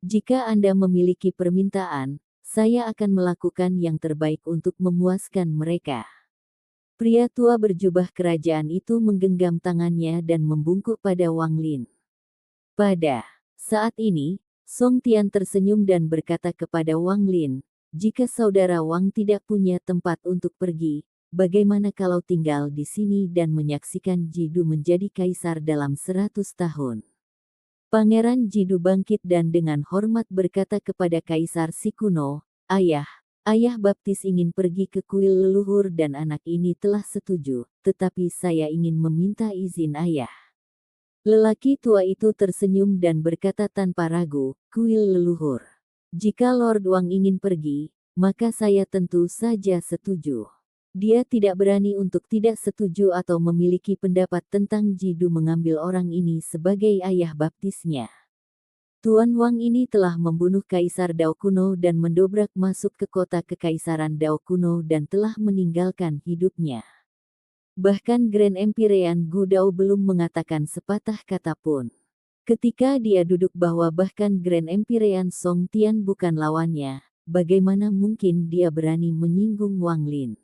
S1: Jika Anda memiliki permintaan, saya akan melakukan yang terbaik untuk memuaskan mereka. Pria tua berjubah kerajaan itu menggenggam tangannya dan membungkuk pada Wang Lin. Pada saat ini, Song Tian tersenyum dan berkata kepada Wang Lin, jika saudara Wang tidak punya tempat untuk pergi, bagaimana kalau tinggal di sini dan menyaksikan Jidu menjadi kaisar dalam 100 tahun? Pangeran Jidu bangkit dan dengan hormat berkata kepada Kaisar si kuno, Ayah baptis ingin pergi ke kuil leluhur dan anak ini telah setuju, tetapi saya ingin meminta izin ayah. Lelaki tua itu tersenyum dan berkata tanpa ragu, kuil leluhur. Jika Lord Wang ingin pergi, maka saya tentu saja setuju. Dia tidak berani untuk tidak setuju atau memiliki pendapat tentang Jidu mengambil orang ini sebagai ayah baptisnya. Tuan Wang ini telah membunuh Kaisar Dao kuno dan mendobrak masuk ke kota kekaisaran Dao kuno dan telah meninggalkan hidupnya. Bahkan Grand Empyrean Gu Dao belum mengatakan sepatah kata pun. Ketika dia duduk bahwa bahkan Grand Empyrean Song Tian bukan lawannya, bagaimana mungkin dia berani menyinggung Wang Lin?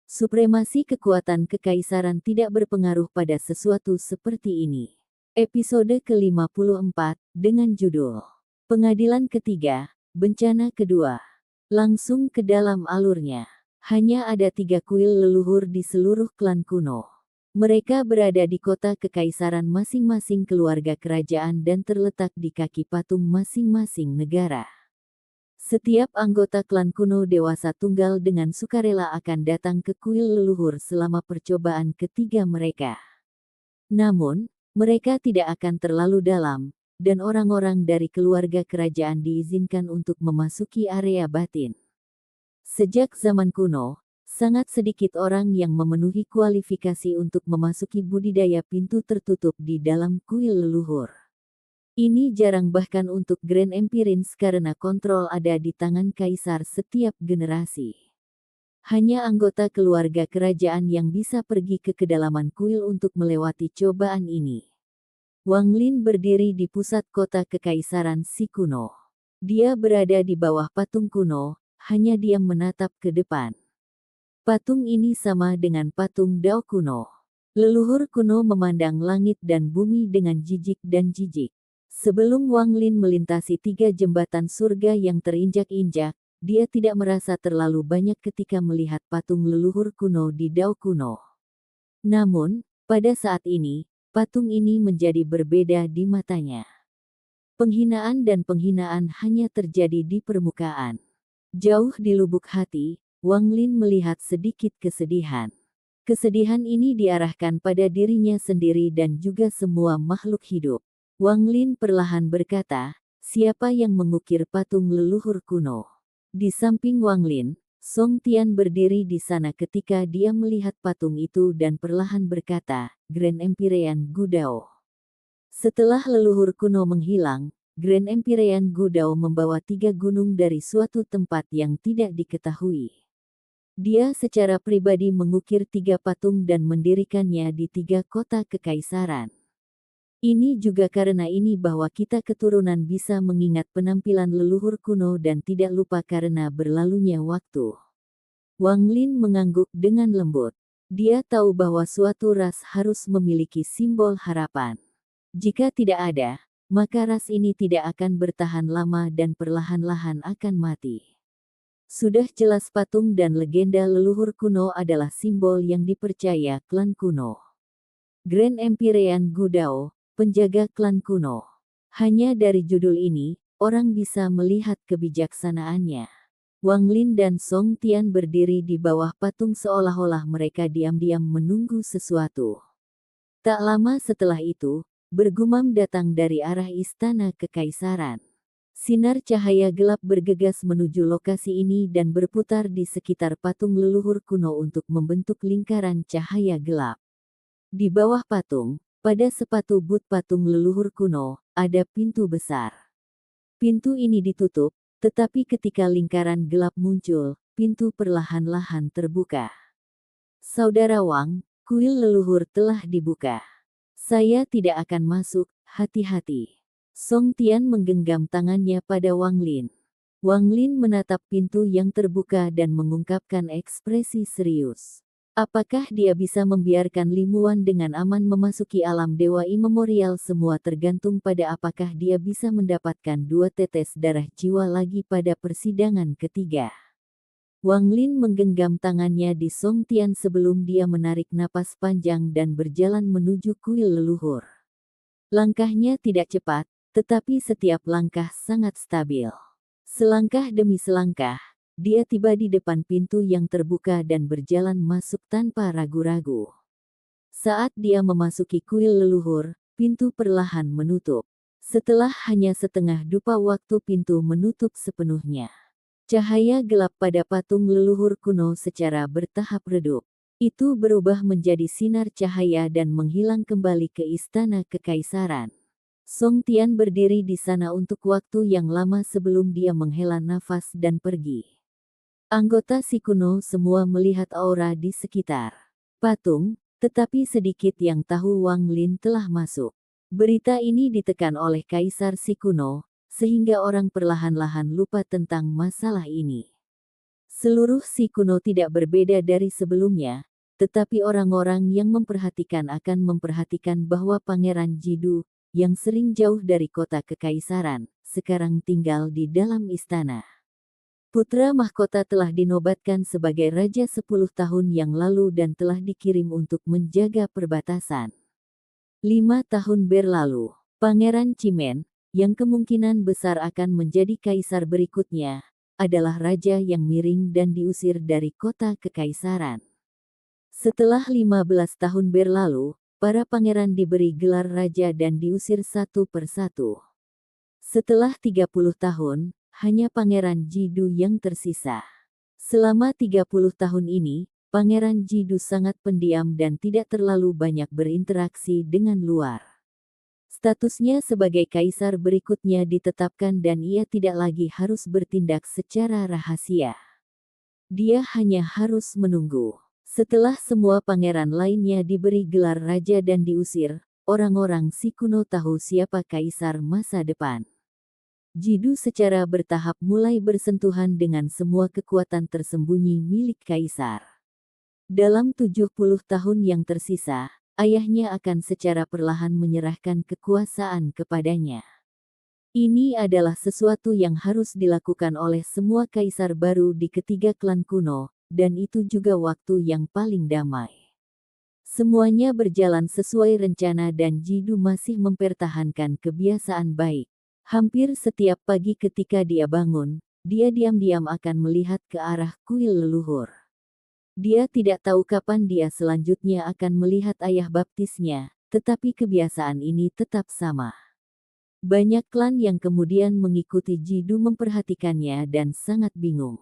S1: Supremasi kekuatan kekaisaran tidak berpengaruh pada sesuatu seperti ini. Episode ke-54, dengan judul Pengadilan Ketiga, Bencana Kedua. Langsung ke dalam alurnya. Hanya ada 3 kuil leluhur di seluruh klan kuno. Mereka berada di kota kekaisaran masing-masing keluarga kerajaan dan terletak di kaki patung masing-masing negara. Setiap anggota klan kuno dewasa tunggal dengan sukarela akan datang ke kuil leluhur selama percobaan ketiga mereka. Namun, mereka tidak akan terlalu dalam, dan orang-orang dari keluarga kerajaan diizinkan untuk memasuki area batin. Sejak zaman kuno, sangat sedikit orang yang memenuhi kualifikasi untuk memasuki budidaya pintu tertutup di dalam kuil leluhur. Ini jarang bahkan untuk Grand Empirins karena kontrol ada di tangan kaisar setiap generasi. Hanya anggota keluarga kerajaan yang bisa pergi ke kedalaman kuil untuk melewati cobaan ini. Wang Lin berdiri di pusat kota kekaisaran si kuno. Dia berada di bawah patung kuno, hanya diam menatap ke depan. Patung ini sama dengan patung Dao kuno. Leluhur kuno memandang langit dan bumi dengan jijik dan jijik. Sebelum Wang Lin melintasi 3 jembatan surga yang terinjak-injak, dia tidak merasa terlalu banyak ketika melihat patung leluhur kuno di Dao kuno. Namun, pada saat ini, patung ini menjadi berbeda di matanya. Penghinaan dan penghinaan hanya terjadi di permukaan. Jauh di lubuk hati, Wang Lin melihat sedikit kesedihan. Kesedihan ini diarahkan pada dirinya sendiri dan juga semua makhluk hidup. Wang Lin perlahan berkata, siapa yang mengukir patung leluhur kuno? Di samping Wang Lin, Song Tian berdiri di sana ketika dia melihat patung itu dan perlahan berkata, Grand Empyrean Gu Dao. Setelah leluhur kuno menghilang, Grand Empyrean Gu Dao membawa 3 gunung dari suatu tempat yang tidak diketahui. Dia secara pribadi mengukir 3 patung dan mendirikannya di 3 kota kekaisaran. Ini juga karena ini bahwa kita keturunan bisa mengingat penampilan leluhur kuno dan tidak lupa karena berlalunya waktu. Wang Lin mengangguk dengan lembut. Dia tahu bahwa suatu ras harus memiliki simbol harapan. Jika tidak ada, maka ras ini tidak akan bertahan lama dan perlahan-lahan akan mati. Sudah jelas patung dan legenda leluhur kuno adalah simbol yang dipercaya klan kuno. Grand Empyrean Gudao, penjaga klan kuno. Hanya dari judul ini, orang bisa melihat kebijaksanaannya. Wang Lin dan Song Tian berdiri di bawah patung seolah-olah mereka diam-diam menunggu sesuatu. Tak lama setelah itu, bergumam datang dari arah istana kekaisaran. Sinar cahaya gelap bergegas menuju lokasi ini dan berputar di sekitar patung leluhur kuno untuk membentuk lingkaran cahaya gelap. Di bawah patung, pada sepatu but patung leluhur kuno, ada pintu besar. Pintu ini ditutup, tetapi ketika lingkaran gelap muncul, pintu perlahan-lahan terbuka. Saudara Wang, kuil leluhur telah dibuka. Saya tidak akan masuk, hati-hati. Song Tian menggenggam tangannya pada Wang Lin. Wang Lin menatap pintu yang terbuka dan mengungkapkan ekspresi serius. Apakah dia bisa membiarkan Li Muan dengan aman memasuki alam dewa imemorial? Semua tergantung pada apakah dia bisa mendapatkan 2 tetes darah jiwa lagi pada persidangan ketiga. Wang Lin menggenggam tangannya di Song Tian sebelum dia menarik napas panjang dan berjalan menuju kuil leluhur. Langkahnya tidak cepat, tetapi setiap langkah sangat stabil. Selangkah demi selangkah, dia tiba di depan pintu yang terbuka dan berjalan masuk tanpa ragu-ragu. Saat dia memasuki kuil leluhur, pintu perlahan menutup. Setelah hanya setengah dupa waktu pintu menutup sepenuhnya. Cahaya gelap pada patung leluhur kuno secara bertahap redup. Itu berubah menjadi sinar cahaya dan menghilang kembali ke istana kekaisaran. Song Tian berdiri di sana untuk waktu yang lama sebelum dia menghela nafas dan pergi. Anggota si kuno semua melihat aura di sekitar patung, tetapi sedikit yang tahu Wang Lin telah masuk. Berita ini ditekan oleh Kaisar si kuno, sehingga orang perlahan-lahan lupa tentang masalah ini. Seluruh si kuno tidak berbeda dari sebelumnya, tetapi orang-orang yang memperhatikan akan memperhatikan bahwa Pangeran Jidu, yang sering jauh dari kota kekaisaran, sekarang tinggal di dalam istana. Putra mahkota telah dinobatkan sebagai raja 10 tahun yang lalu dan telah dikirim untuk menjaga perbatasan. 5 tahun berlalu, Pangeran Cimen, yang kemungkinan besar akan menjadi kaisar berikutnya, adalah raja yang miring dan diusir dari kota kekaisaran. Setelah 15 tahun berlalu, para pangeran diberi gelar raja dan diusir satu persatu. Setelah 30 tahun, hanya Pangeran Jidu yang tersisa. Selama 30 tahun ini, Pangeran Jidu sangat pendiam dan tidak terlalu banyak berinteraksi dengan luar. Statusnya sebagai kaisar berikutnya ditetapkan dan ia tidak lagi harus bertindak secara rahasia. Dia hanya harus menunggu. Setelah semua pangeran lainnya diberi gelar raja dan diusir, orang-orang si kuno tahu siapa kaisar masa depan. Jidu secara bertahap mulai bersentuhan dengan semua kekuatan tersembunyi milik kaisar. Dalam 70 tahun yang tersisa, ayahnya akan secara perlahan menyerahkan kekuasaan kepadanya. Ini adalah sesuatu yang harus dilakukan oleh semua kaisar baru di ketiga klan kuno, dan itu juga waktu yang paling damai. Semuanya berjalan sesuai rencana dan Jidu masih mempertahankan kebiasaan baik. Hampir setiap pagi ketika dia bangun, dia diam-diam akan melihat ke arah kuil leluhur. Dia tidak tahu kapan dia selanjutnya akan melihat ayah baptisnya, tetapi kebiasaan ini tetap sama. Banyak klan yang kemudian mengikuti Jidu memperhatikannya dan sangat bingung.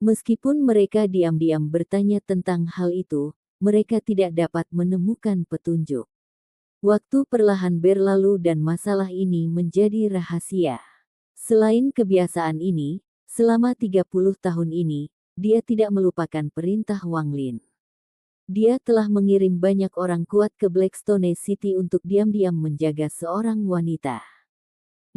S1: Meskipun mereka diam-diam bertanya tentang hal itu, mereka tidak dapat menemukan petunjuk. Waktu perlahan berlalu dan masalah ini menjadi rahasia. Selain kebiasaan ini, selama 30 tahun ini, dia tidak melupakan perintah Wang Lin. Dia telah mengirim banyak orang kuat ke Blackstone City untuk diam-diam menjaga seorang wanita.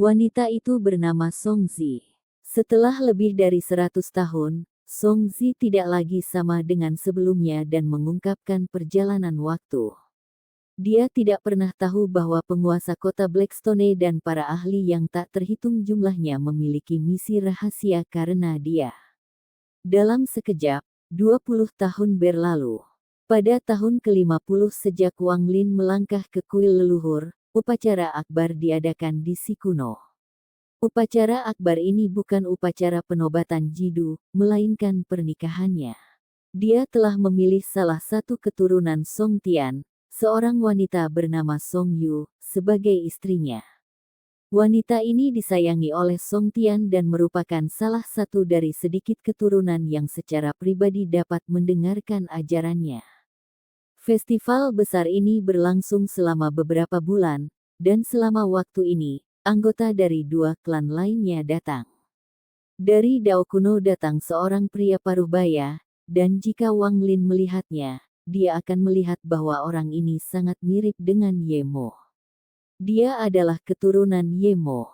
S1: Wanita itu bernama Song Zi. Setelah lebih dari 100 tahun, Song Zi tidak lagi sama dengan sebelumnya dan mengungkapkan perjalanan waktu. Dia tidak pernah tahu bahwa penguasa kota Blackstone dan para ahli yang tak terhitung jumlahnya memiliki misi rahasia karena dia. Dalam sekejap, 20 tahun berlalu. Pada tahun ke-50 sejak Wang Lin melangkah ke kuil leluhur, upacara akbar diadakan di Sikuno. Upacara akbar ini bukan upacara penobatan Jidu, melainkan pernikahannya. Dia telah memilih salah satu keturunan Song Tian, seorang wanita bernama Song Yu, sebagai istrinya. Wanita ini disayangi oleh Song Tian dan merupakan salah satu dari sedikit keturunan yang secara pribadi dapat mendengarkan ajarannya. Festival besar ini berlangsung selama beberapa bulan, dan selama waktu ini, anggota dari dua klan lainnya datang. Dari Dao Kuno datang seorang pria paruhbaya, dan jika Wang Lin melihatnya, dia akan melihat bahwa orang ini sangat mirip dengan Ye Mo. Dia adalah keturunan Ye Mo.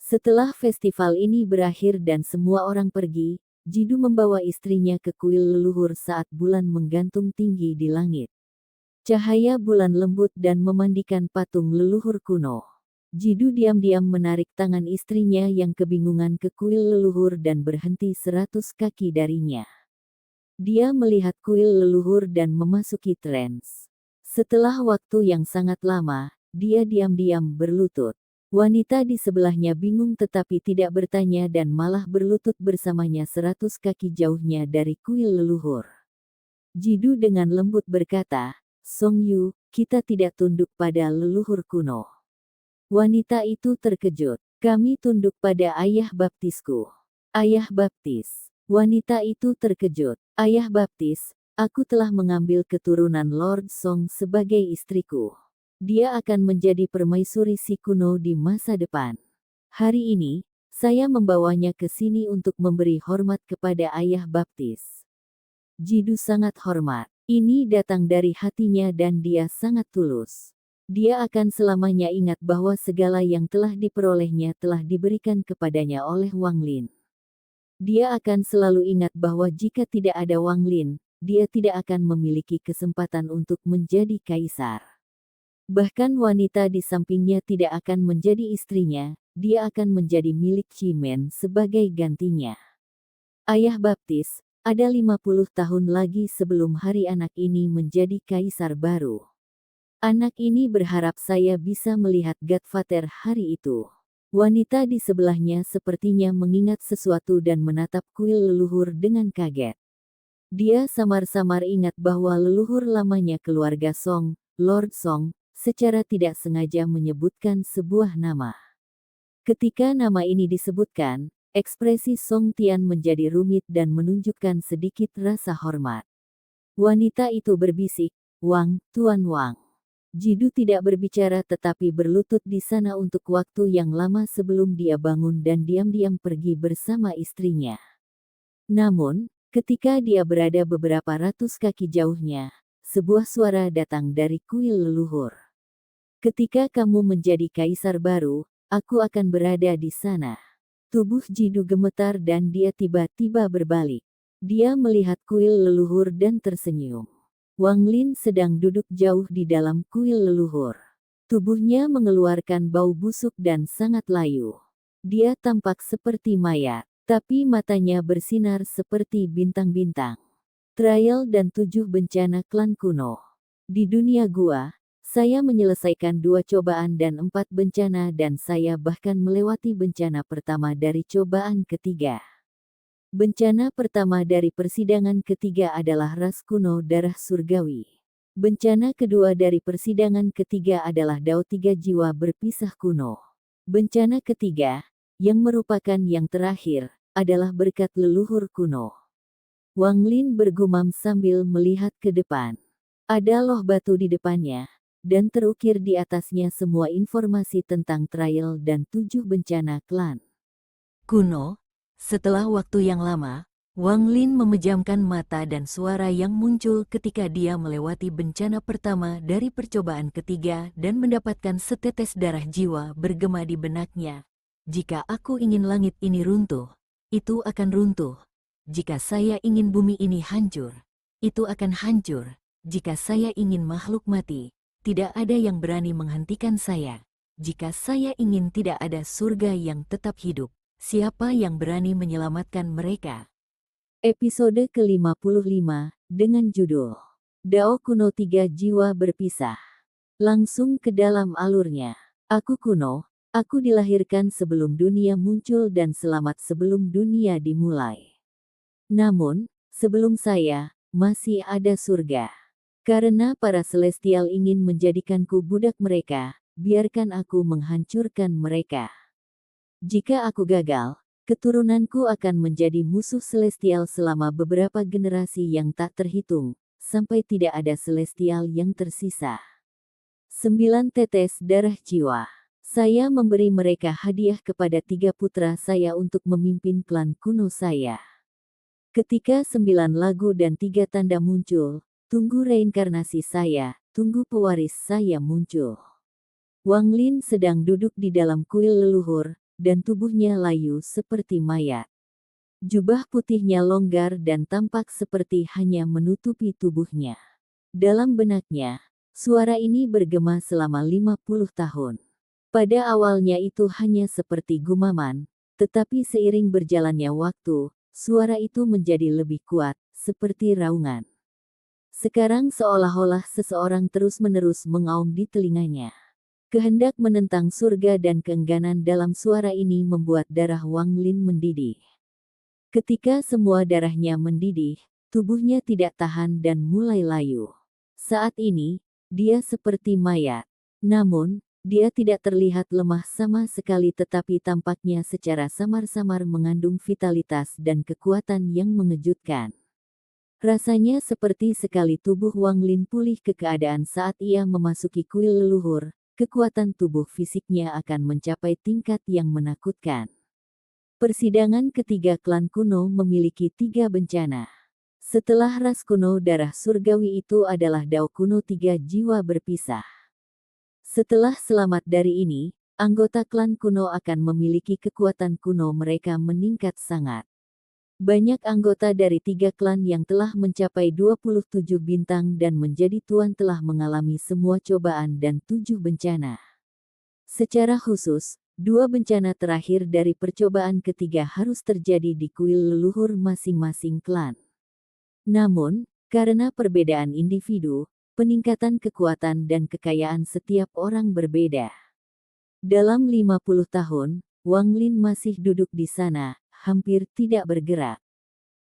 S1: Setelah festival ini berakhir dan semua orang pergi, Jidu membawa istrinya ke kuil leluhur saat bulan menggantung tinggi di langit. Cahaya bulan lembut dan memandikan patung leluhur kuno. Jidu diam-diam menarik tangan istrinya yang kebingungan ke kuil leluhur dan berhenti 100 kaki darinya. Dia melihat kuil leluhur dan memasuki trans. Setelah waktu yang sangat lama, dia diam-diam berlutut. Wanita di sebelahnya bingung tetapi tidak bertanya dan malah berlutut bersamanya 100 kaki jauhnya dari kuil leluhur. Jidu dengan lembut berkata, "Song Yu, kita tidak tunduk pada leluhur kuno." Wanita itu terkejut. "Kami tunduk pada ayah baptisku." Ayah baptis. Wanita itu terkejut. "Ayah baptis, aku telah mengambil keturunan Lord Song sebagai istriku. Dia akan menjadi permaisuri si kuno di masa depan. Hari ini, saya membawanya ke sini untuk memberi hormat kepada ayah baptis." Jidu sangat hormat. Ini datang dari hatinya dan dia sangat tulus. Dia akan selamanya ingat bahwa segala yang telah diperolehnya telah diberikan kepadanya oleh Wang Lin. Dia akan selalu ingat bahwa jika tidak ada Wang Lin, dia tidak akan memiliki kesempatan untuk menjadi kaisar. Bahkan wanita di sampingnya tidak akan menjadi istrinya, dia akan menjadi milik Cimen sebagai gantinya. Ayah baptis, ada 50 tahun lagi sebelum hari anak ini menjadi kaisar baru. Anak ini berharap saya bisa melihat Godfather hari itu. Wanita di sebelahnya sepertinya mengingat sesuatu dan menatap kuil leluhur dengan kaget. Dia samar-samar ingat bahwa leluhur lamanya keluarga Song, Lord Song, secara tidak sengaja menyebutkan sebuah nama. Ketika nama ini disebutkan, ekspresi Song Tian menjadi rumit dan menunjukkan sedikit rasa hormat. Wanita itu berbisik, "Wang, Tuan Wang." Jidu tidak berbicara tetapi berlutut di sana untuk waktu yang lama sebelum dia bangun dan diam-diam pergi bersama istrinya. Namun, ketika dia berada beberapa ratus kaki jauhnya, sebuah suara datang dari kuil leluhur. "Ketika kamu menjadi kaisar baru, aku akan berada di sana." Tubuh Jidu gemetar dan dia tiba-tiba berbalik. Dia melihat kuil leluhur dan tersenyum. Wang Lin sedang duduk jauh di dalam kuil leluhur. Tubuhnya mengeluarkan bau busuk dan sangat layu. Dia tampak seperti mayat, tapi matanya bersinar seperti bintang-bintang. Trial dan 7 bencana klan kuno. Di dunia gua, saya menyelesaikan 2 cobaan dan 4 bencana dan saya bahkan melewati bencana pertama dari cobaan ketiga. Bencana pertama dari persidangan ketiga adalah ras kuno darah surgawi. Bencana kedua dari persidangan ketiga adalah Dao Tiga Jiwa berpisah kuno. Bencana ketiga, yang merupakan yang terakhir, adalah berkat leluhur kuno. Wang Lin bergumam sambil melihat ke depan. Ada loh batu di depannya, dan terukir di atasnya semua informasi tentang trial dan 7 bencana klan kuno. Setelah waktu yang lama, Wang Lin memejamkan mata dan suara yang muncul ketika dia melewati bencana pertama dari percobaan ketiga dan mendapatkan setetes darah jiwa bergema di benaknya. "Jika aku ingin langit ini runtuh, itu akan runtuh. Jika saya ingin bumi ini hancur, itu akan hancur. Jika saya ingin makhluk mati, Tidak ada yang berani menghentikan saya. Jika saya ingin tidak ada surga yang tetap hidup, siapa yang berani menyelamatkan mereka? Episode ke-55 dengan judul Dao Kuno Tiga Jiwa Berpisah. Langsung ke dalam alurnya. Aku kuno, aku dilahirkan sebelum dunia muncul dan selamat sebelum dunia dimulai. Namun, sebelum saya, masih ada surga. Karena para celestial ingin menjadikanku budak mereka, biarkan aku menghancurkan mereka. Jika aku gagal, keturunanku akan menjadi musuh celestial selama beberapa generasi yang tak terhitung, sampai tidak ada celestial yang tersisa. 9 tetes darah jiwa. Saya memberi mereka hadiah kepada 3 putra saya untuk memimpin klan kuno saya. Ketika 9 lagu dan 3 tanda muncul, tunggu reinkarnasi saya, tunggu pewaris saya muncul. Wang Lin sedang duduk di dalam kuil leluhur, dan tubuhnya layu seperti mayat. Jubah putihnya longgar dan tampak seperti hanya menutupi tubuhnya. Dalam benaknya, suara ini bergema selama 50 tahun. Pada awalnya itu hanya seperti gumaman, tetapi seiring berjalannya waktu, suara itu menjadi lebih kuat, seperti raungan. Sekarang seolah-olah seseorang terus-menerus mengaum di telinganya. Kehendak menentang surga dan keengganan dalam suara ini membuat darah Wang Lin mendidih. Ketika semua darahnya mendidih, tubuhnya tidak tahan dan mulai layu. Saat ini, dia seperti mayat. Namun, dia tidak terlihat lemah sama sekali tetapi tampaknya secara samar-samar mengandung vitalitas dan kekuatan yang mengejutkan. Rasanya seperti sekali tubuh Wang Lin pulih ke keadaan saat ia memasuki kuil leluhur, kekuatan tubuh fisiknya akan mencapai tingkat yang menakutkan. Persidangan ketiga klan kuno memiliki 3 bencana. Setelah ras kuno darah surgawi itu adalah Dao kuno 3 jiwa berpisah. Setelah selamat dari ini, anggota klan kuno akan memiliki kekuatan kuno mereka meningkat sangat. Banyak anggota dari 3 klan yang telah mencapai 27 bintang dan menjadi tuan telah mengalami semua cobaan dan 7 bencana. Secara khusus, 2 bencana terakhir dari percobaan ketiga harus terjadi di kuil leluhur masing-masing klan. Namun, karena perbedaan individu, peningkatan kekuatan dan kekayaan setiap orang berbeda. Dalam 50 tahun, Wang Lin masih duduk di sana, hampir tidak bergerak.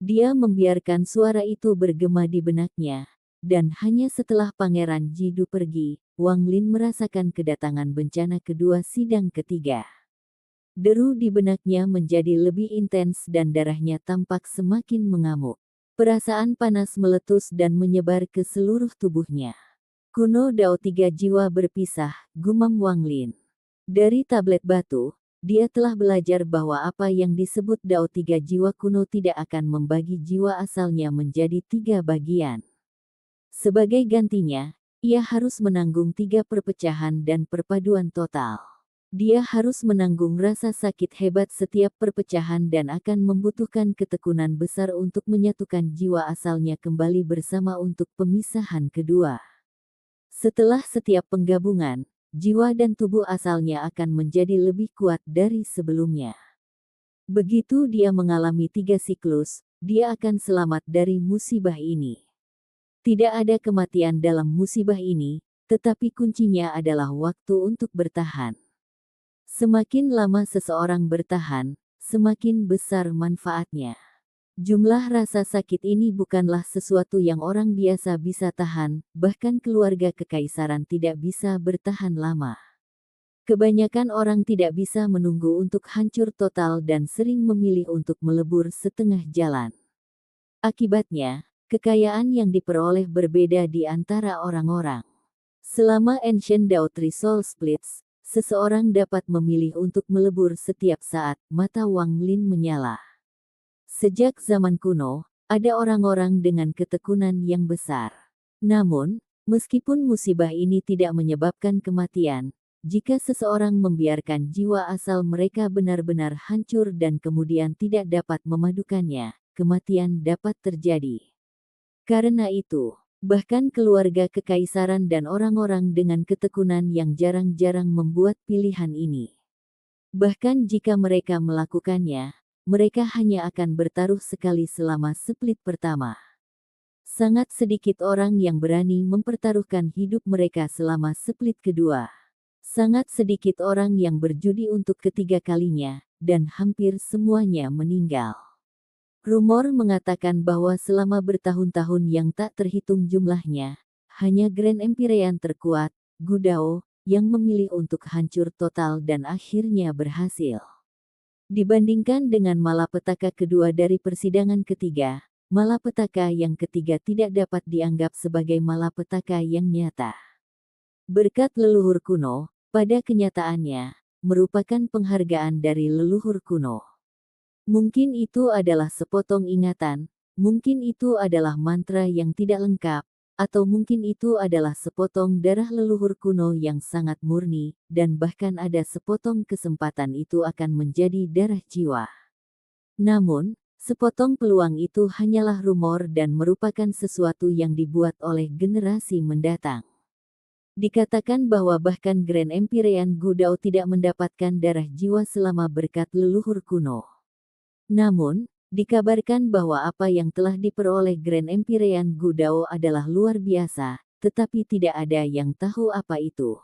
S1: Dia membiarkan suara itu bergema di benaknya, dan hanya setelah Pangeran Jidu pergi, Wang Lin merasakan kedatangan bencana kedua sidang ketiga. Deru di benaknya menjadi lebih intens dan darahnya tampak semakin mengamuk. Perasaan panas meletus dan menyebar ke seluruh tubuhnya. Kuno Dao 3 jiwa berpisah, gumam Wang Lin. Dari tablet batu, dia telah belajar bahwa apa yang disebut Dao 3 jiwa kuno tidak akan membagi jiwa asalnya menjadi 3 bagian. Sebagai gantinya, ia harus menanggung 3 perpecahan dan perpaduan total. Dia harus menanggung rasa sakit hebat setiap perpecahan dan akan membutuhkan ketekunan besar untuk menyatukan jiwa asalnya kembali bersama untuk pemisahan kedua. Setelah setiap penggabungan, jiwa dan tubuh asalnya akan menjadi lebih kuat dari sebelumnya. Begitu dia mengalami 3 siklus, dia akan selamat dari musibah ini. Tidak ada kematian dalam musibah ini, tetapi kuncinya adalah waktu untuk bertahan. Semakin lama seseorang bertahan, semakin besar manfaatnya. Jumlah rasa sakit ini bukanlah sesuatu yang orang biasa bisa tahan, bahkan keluarga kekaisaran tidak bisa bertahan lama. Kebanyakan orang tidak bisa menunggu untuk hancur total dan sering memilih untuk melebur setengah jalan. Akibatnya, kekayaan yang diperoleh berbeda di antara orang-orang. Selama Ancient Dao Three Soul Splits, seseorang dapat memilih untuk melebur setiap saat. Mata Wang Lin menyala. Sejak zaman kuno, ada orang-orang dengan ketekunan yang besar. Namun, meskipun musibah ini tidak menyebabkan kematian, jika seseorang membiarkan jiwa asal mereka benar-benar hancur dan kemudian tidak dapat memadukannya, kematian dapat terjadi. Karena itu, Bahkan keluarga kekaisaran dan orang-orang dengan ketekunan yang jarang-jarang membuat pilihan ini. Bahkan jika mereka melakukannya, mereka hanya akan bertaruh sekali selama split pertama. Sangat sedikit orang yang berani mempertaruhkan hidup mereka selama split kedua. Sangat sedikit orang yang berjudi untuk ketiga kalinya, dan hampir semuanya meninggal. Rumor mengatakan bahwa selama bertahun-tahun yang tak terhitung jumlahnya, hanya Grand Empyrean terkuat, Gudao, yang memilih untuk hancur total dan akhirnya berhasil. Dibandingkan dengan malapetaka kedua dari persidangan ketiga, malapetaka yang ketiga tidak dapat dianggap sebagai malapetaka yang nyata. Berkat leluhur kuno, pada kenyataannya, merupakan penghargaan dari leluhur kuno. Mungkin itu adalah sepotong ingatan, mungkin itu adalah mantra yang tidak lengkap, atau mungkin itu adalah sepotong darah leluhur kuno yang sangat murni, dan bahkan ada sepotong kesempatan itu akan menjadi darah jiwa. Namun, sepotong peluang itu hanyalah rumor dan merupakan sesuatu yang dibuat oleh generasi mendatang. Dikatakan bahwa bahkan Grand Empyrean Gudao tidak mendapatkan darah jiwa selama berkat leluhur kuno. Namun, dikabarkan bahwa apa yang telah diperoleh Grand Empyrean Gudao adalah luar biasa, tetapi tidak ada yang tahu apa itu.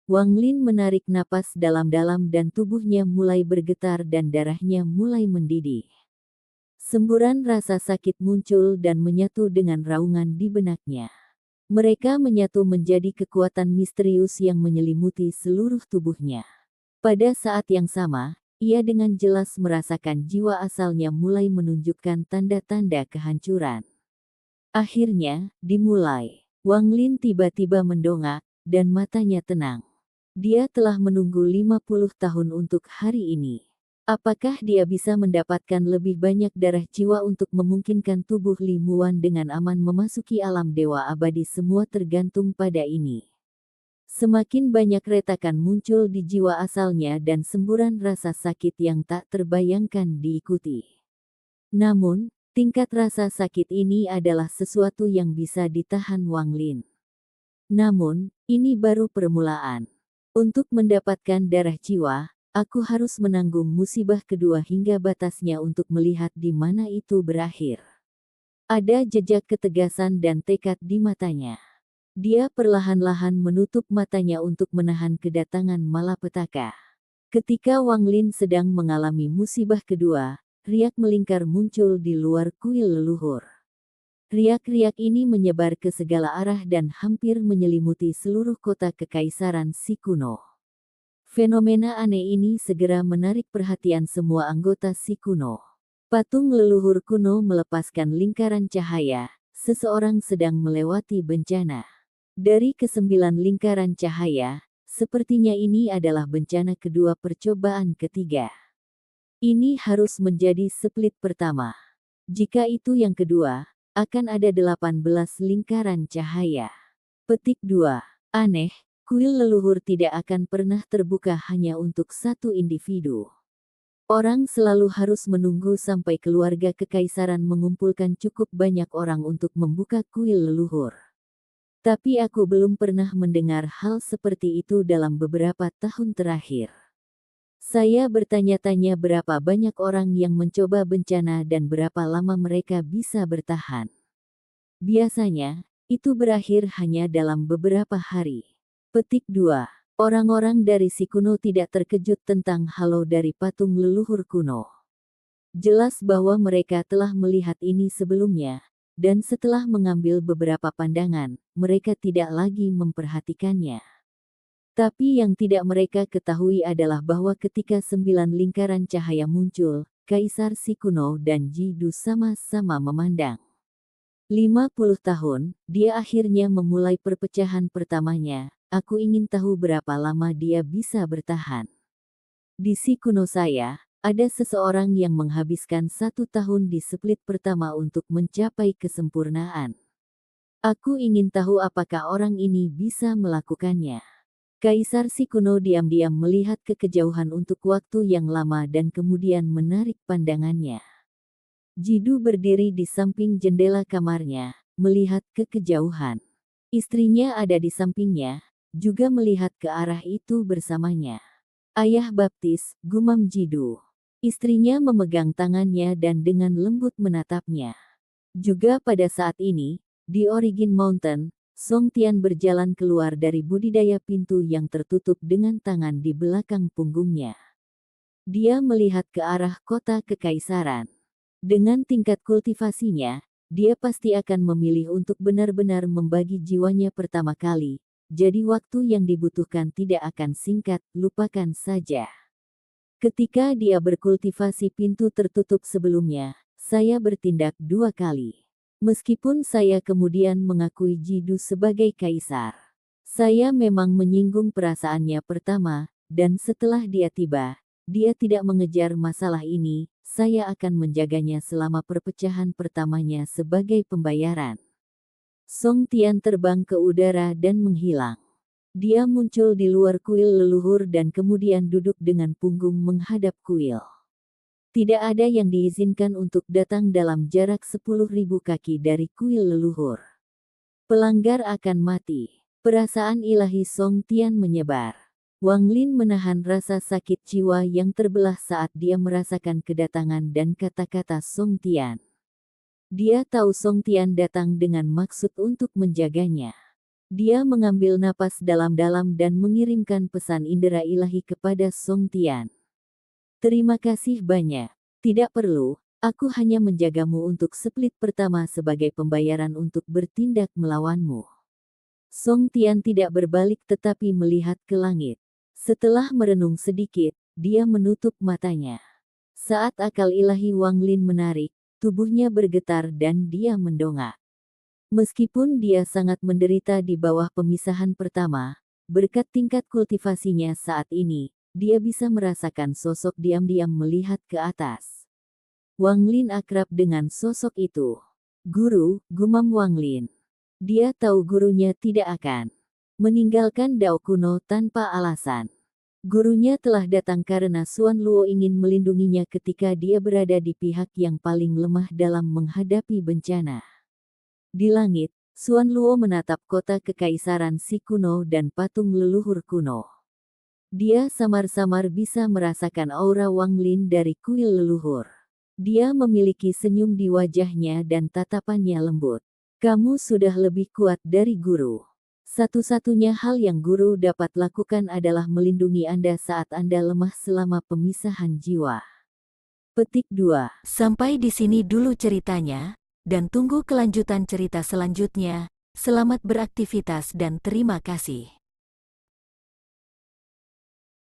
S1: Wang Lin menarik napas dalam-dalam dan tubuhnya mulai bergetar dan darahnya mulai mendidih. Semburan rasa sakit muncul dan menyatu dengan raungan di benaknya. Mereka menyatu menjadi kekuatan misterius yang menyelimuti seluruh tubuhnya. Pada saat yang sama, ia dengan jelas merasakan jiwa asalnya mulai menunjukkan tanda-tanda kehancuran. Akhirnya, dimulai. Wang Lin tiba-tiba mendongak, dan matanya tenang. Dia telah menunggu 50 tahun untuk hari ini. Apakah dia bisa mendapatkan lebih banyak darah jiwa untuk memungkinkan tubuh Li Muan dengan aman memasuki alam dewa abadi? Semua tergantung pada ini. Semakin banyak retakan muncul di jiwa asalnya dan semburan rasa sakit yang tak terbayangkan diikuti. Namun, tingkat rasa sakit ini adalah sesuatu yang bisa ditahan Wang Lin. Namun, ini baru permulaan. Untuk mendapatkan darah jiwa, aku harus menanggung musibah kedua hingga batasnya untuk melihat di mana itu berakhir. Ada jejak ketegasan dan tekad di matanya. Dia perlahan-lahan menutup matanya untuk menahan kedatangan malapetaka. Ketika Wang Lin sedang mengalami musibah kedua, riak melingkar muncul di luar kuil leluhur. Riak-riak ini menyebar ke segala arah dan hampir menyelimuti seluruh kota kekaisaran Si kuno. Fenomena aneh ini segera menarik perhatian semua anggota Si kuno. Patung leluhur kuno melepaskan lingkaran cahaya, seseorang sedang melewati bencana. Dari kesembilan lingkaran cahaya, sepertinya ini adalah bencana kedua percobaan ketiga. Ini harus menjadi split pertama. Jika itu yang kedua, akan ada 18 lingkaran cahaya. Petik 2. Aneh, kuil leluhur tidak akan pernah terbuka hanya untuk satu individu. Orang selalu harus menunggu sampai keluarga kekaisaran mengumpulkan cukup banyak orang untuk membuka kuil leluhur. Tapi aku belum pernah mendengar hal seperti itu dalam beberapa tahun terakhir. Saya bertanya-tanya berapa banyak orang yang mencoba bencana dan berapa lama mereka bisa bertahan. Biasanya, itu berakhir hanya dalam beberapa hari. Petik 2. Orang-orang dari Si kuno tidak terkejut tentang halau dari patung leluhur kuno. Jelas bahwa mereka telah melihat ini sebelumnya. Dan setelah mengambil beberapa pandangan, mereka tidak lagi memperhatikannya. Tapi yang tidak mereka ketahui adalah bahwa ketika 9 lingkaran cahaya muncul, Kaisar Si kuno dan Ji Du sama-sama memandang. 50 tahun, dia akhirnya memulai perpecahan pertamanya. Aku ingin tahu berapa lama dia bisa bertahan. Di Si kuno saya, ada seseorang yang menghabiskan 1 tahun di split pertama untuk mencapai kesempurnaan. Aku ingin tahu apakah orang ini bisa melakukannya. Kaisar Si kuno diam-diam melihat ke kejauhan untuk waktu yang lama dan kemudian menarik pandangannya. Ji Du berdiri di samping jendela kamarnya, melihat ke kejauhan. Istrinya ada di sampingnya, juga melihat ke arah itu bersamanya. Ayah baptis, gumam Jidu. Istrinya memegang tangannya dan dengan lembut menatapnya. Juga pada saat ini, di Origin Mountain, Song Tian berjalan keluar dari budidaya pintu yang tertutup dengan tangan di belakang punggungnya. Dia melihat ke arah kota kekaisaran. Dengan tingkat kultivasinya, dia pasti akan memilih untuk benar-benar membagi jiwanya pertama kali, jadi waktu yang dibutuhkan tidak akan singkat, lupakan saja. Ketika dia berkultivasi pintu tertutup sebelumnya, saya bertindak 2 kali. Meskipun saya kemudian mengakui Jidu sebagai kaisar. Saya memang menyinggung perasaannya pertama, dan setelah dia tiba, dia tidak mengejar masalah ini, saya akan menjaganya selama perpecahan pertamanya sebagai pembayaran. Song Tian terbang ke udara dan menghilang. Dia muncul di luar kuil leluhur dan kemudian duduk dengan punggung menghadap kuil. Tidak ada yang diizinkan untuk datang dalam jarak 10.000 kaki dari kuil leluhur. Pelanggar akan mati. Perasaan ilahi Song Tian menyebar. Wang Lin menahan rasa sakit jiwa yang terbelah saat dia merasakan kedatangan dan kata-kata Song Tian. Dia tahu Song Tian datang dengan maksud untuk menjaganya. Dia mengambil napas dalam-dalam dan mengirimkan pesan indera ilahi kepada Song Tian. Terima kasih banyak. Tidak perlu, aku hanya menjagamu untuk split pertama sebagai pembayaran untuk bertindak melawanmu. Song Tian tidak berbalik tetapi melihat ke langit. Setelah merenung sedikit, dia menutup matanya. Saat akal ilahi Wang Lin menarik, tubuhnya bergetar dan dia mendongak. Meskipun dia sangat menderita di bawah pemisahan pertama, berkat tingkat kultivasinya saat ini, dia bisa merasakan sosok diam-diam melihat ke atas. Wang Lin akrab dengan sosok itu. Guru, gumam Wang Lin. Dia tahu gurunya tidak akan meninggalkan Dao kuno tanpa alasan. Gurunya telah datang karena Xuan Luo ingin melindunginya ketika dia berada di pihak yang paling lemah dalam menghadapi bencana. Di langit, Xuan Luo menatap kota kekaisaran Si kuno dan patung leluhur kuno. Dia samar-samar bisa merasakan aura Wang Lin dari kuil leluhur. Dia memiliki senyum di wajahnya dan tatapannya lembut. Kamu sudah lebih kuat dari guru. Satu-satunya hal yang guru dapat lakukan adalah melindungi Anda saat Anda lemah selama pemisahan jiwa. Petik 2. Sampai di sini dulu ceritanya, dan tunggu kelanjutan cerita selanjutnya. Selamat beraktivitas dan terima kasih.